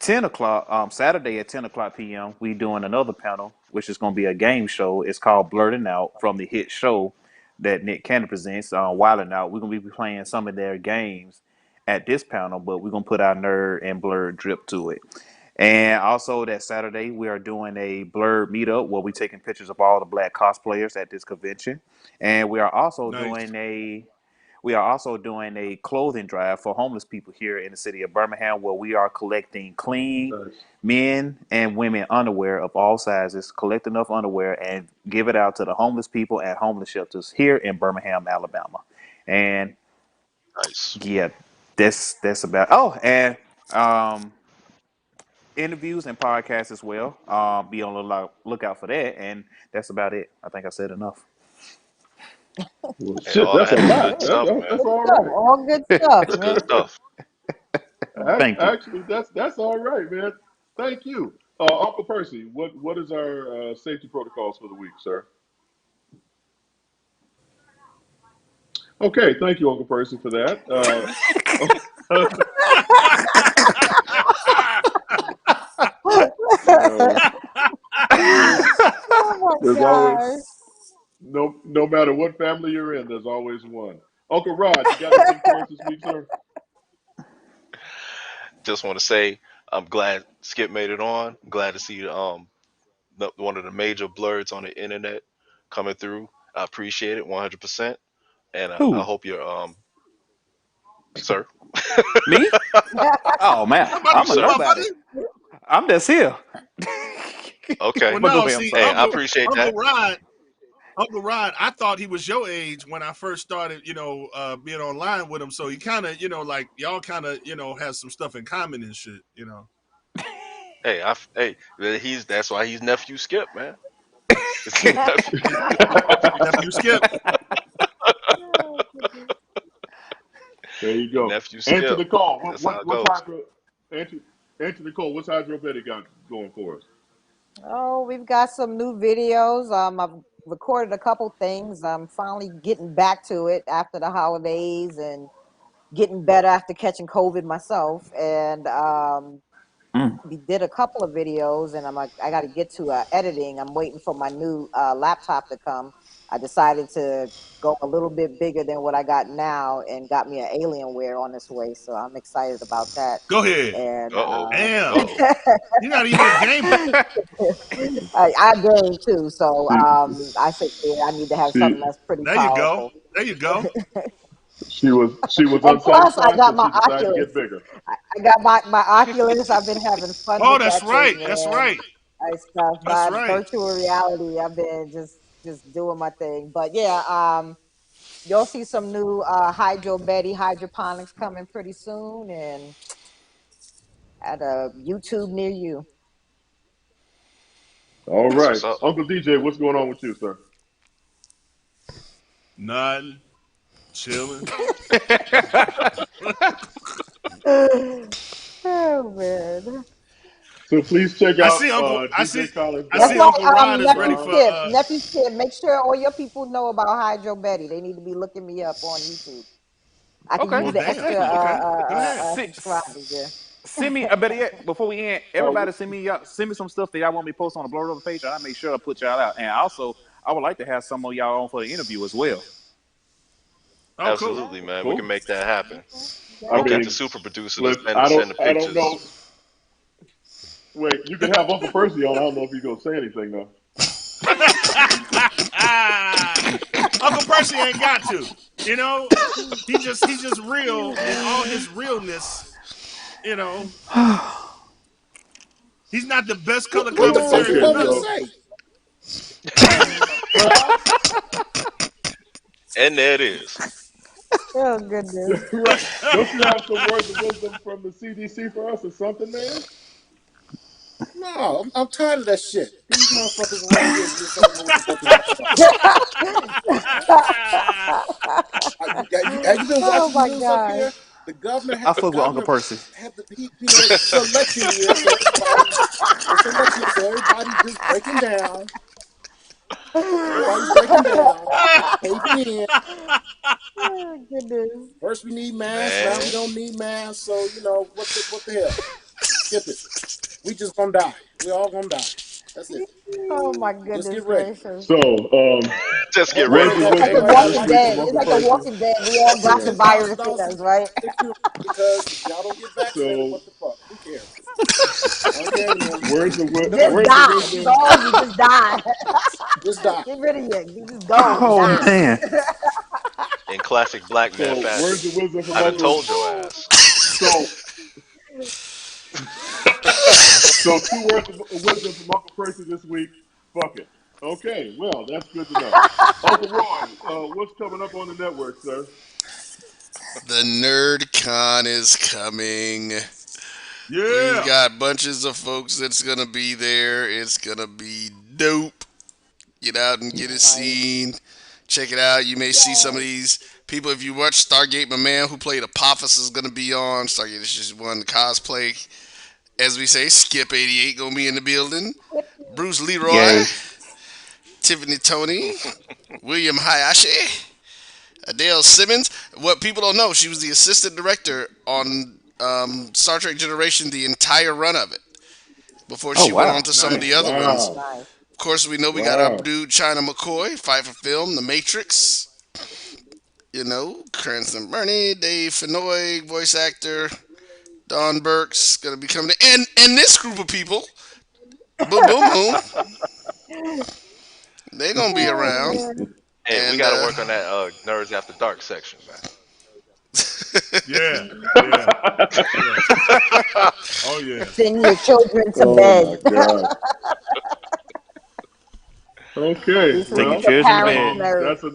10 o'clock, Saturday at 10 o'clock p.m. We doing another panel, which is gonna be a game show. It's called Blurting Out from the hit show that Nick Cannon presents, Wilding Out. We're gonna be playing some of their games at this panel, but we're gonna put our nerd and blurred drip to it. And also that Saturday, we are doing a Blerd meetup where we're taking pictures of all the black cosplayers at this convention. And Nice. We are also doing a clothing drive for homeless people here in the city of Birmingham, where we are collecting clean Nice. men and women underwear of all sizes, collect enough underwear and give it out to the homeless people at homeless shelters here in Birmingham, Alabama. And Nice. yeah, that's about. Oh, and um, interviews and podcasts as well. Be on the lookout for that, and that's about it. I think I said enough. Well, Hey, shit, all that's a that is good lot. stuff, man. That's Good all stuff. right. All good stuff, That's good man. stuff. Thank you. Actually, that's all right, man. Thank you, Uncle Percy. What is our safety protocols for the week, sir? Okay, thank you, Uncle Percy, for that. You know, Oh my there's gosh. always no matter what family you're in, there's always one. Uncle Rod, you got anything for us this week, sir? Just want to say I'm glad Skip made it on. I'm glad to see one of the major blurs on the internet coming through. I appreciate it 100%, and I Who? hope you're sir. Me? Oh man, Nobody I'm a said Sir. my nobody. buddy. I'm just here. Okay. Well, But go no, ahead. I'm see, sorry. Hey, I Uncle appreciate Uncle that. Rod, Uncle Rod, I thought he was your age when I first started, being online with him. So he kind of, like y'all kind of, has some stuff in common and shit. Hey, that's why he's nephew Skip, man. It's nephew, Nephew Skip. There you go. nephew Answer Skip. the call. That's how it What's goes. answer the call? What's Hydro Betty got going for us? Oh, we've got some new videos. I've recorded a couple things. I'm finally getting back to it after the holidays and getting better after catching COVID myself. And Mm. we did a couple of videos, and I got to get to editing. I'm waiting for my new laptop to come. I decided to go a little bit bigger than what I got now, and got me an Alienware on its way. So I'm excited about that. Go ahead. And Uh-oh. Damn. Uh-oh. You're not even a gamer. I game too, so See, I said, yeah, I need to have see, something that's pretty There you go. powerful. There you go. She was And plus, I unsatisfied, got so my she decided to get Oculus. bigger. I got my Oculus. I've been having fun Oh, with that's that thing, right. That's man. right. I stuff That's my right. virtual reality. I've been just doing my thing. But yeah, you'll see some new Hydro Betty hydroponics coming pretty soon, and at a YouTube near you. All That's right, what's up. Uncle DJ, what's going on with you, sir? Nothing. Chilling. Oh man. So please check I out see Uncle. DJ Collins' I That's see why Uncle Rod is ready nephew for. Skip, nephew Skip, make sure all your people know about Hydro Betty. They need to be looking me up on YouTube. I can Okay. use Oh the damn. extra Definitely. Okay. Go ahead. subscribers there. Send me. I better yet before we end. Oh, Everybody send me some stuff that y'all want me to post on the Blerd over page, and I make sure I put y'all out. And also, I would like to have some of y'all on for the interview as well. Oh, cool. Absolutely, man. We can Cool. make that happen. I We'll get Yeah. the mean, super producer to listen, send the I don't pictures. know. Wait, you can have Uncle Percy on. I don't know if he's gonna say anything though. Uncle Percy ain't got to. You know, he's just real in all his realness. You know, he's not the best color What the fuck commentary you or Okay, want me to nothing. so say? And there it is. Oh goodness. right, don't you have some words of wisdom from the CDC for us or something, man? No, I'm tired of that shit. These motherfuckers around here just don't know what the fuck is going on. Have you been Oh watching the my news up gosh. here? The governor, I fuck with Uncle Percy. had the it's election year, so everybody's just breaking down. Everybody's breaking down, caving in. Oh goodness. First we need masks, now we Man. don't need masks. So what the hell? Skip it. We just gonna die. We all gonna die. That's it. Oh my Just goodness get ready. gracious. So, Just get words ready. of It's like The wisdom Everybody got this Walking week like Dead. from It's Uncle like The Percy. Walking Dead. We all got the virus in $10,000 us, right? because if y'all don't get vaccinated, So, what the fuck? Who cares? I don't care anymore. Just words of die. Just wisdom. all you just die. Just die. Get rid of you. You just go. Oh Die. man. In classic black man So, fashion. words of wisdom from I done Uncle. told your ass. So, so two words of wisdom from Uncle Percy this week. Fuck it. Okay, well, that's good to know. Uncle Roy, what's coming up on the network, sir? The Nerd Con is coming. We've Yeah. got bunches of folks that's gonna be there. It's gonna be dope. Get out and get it seen. Check it out. You may see some of these people. If you watch Stargate, my man who played Apophis is gonna be on. Stargate is just one cosplay. As we say, Skip 88 gonna be in the building. Bruce Leroy, Yay. Tiffany Tony, William Hayashi, Adele Simmons. What people don't know, she was the assistant director on Star Trek Generation, the entire run of it, before Oh she went on wow. to some of Nice. the other ones. Wow. Nice. Of course, we know we got our Wow. dude China McCoy, Pfeiffer Film, The Matrix. You know, Cranston Burney, Dave Fenoy, voice actor, Don Burke's gonna be coming in, and this group of people, boom, boom, boom, they gonna be Oh around, man. Hey, we and got to work on that Nerds After Dark section, man. Yeah. Yeah. Yeah. Oh yeah. Send your children to Oh bed. my God. Okay, This Take your isn't well, your children to parents' bed. nerd. that's a.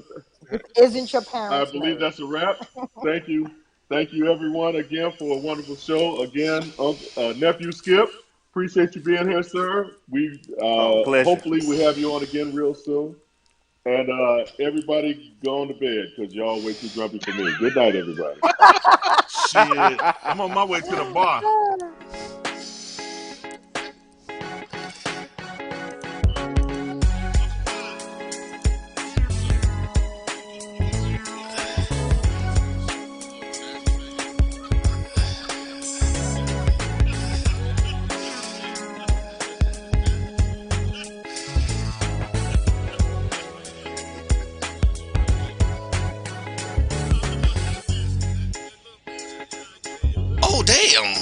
This isn't your I parents' believe nerd. that's a wrap. Thank you, everyone, again for a wonderful show. Again, nephew Skip, appreciate you being here, sir. We Oh, pleasure. hopefully we have you on again real soon. And everybody go on to bed because y'all way too grumpy for me. Good night, everybody. Shit. I'm on my way to the bar. oh damn.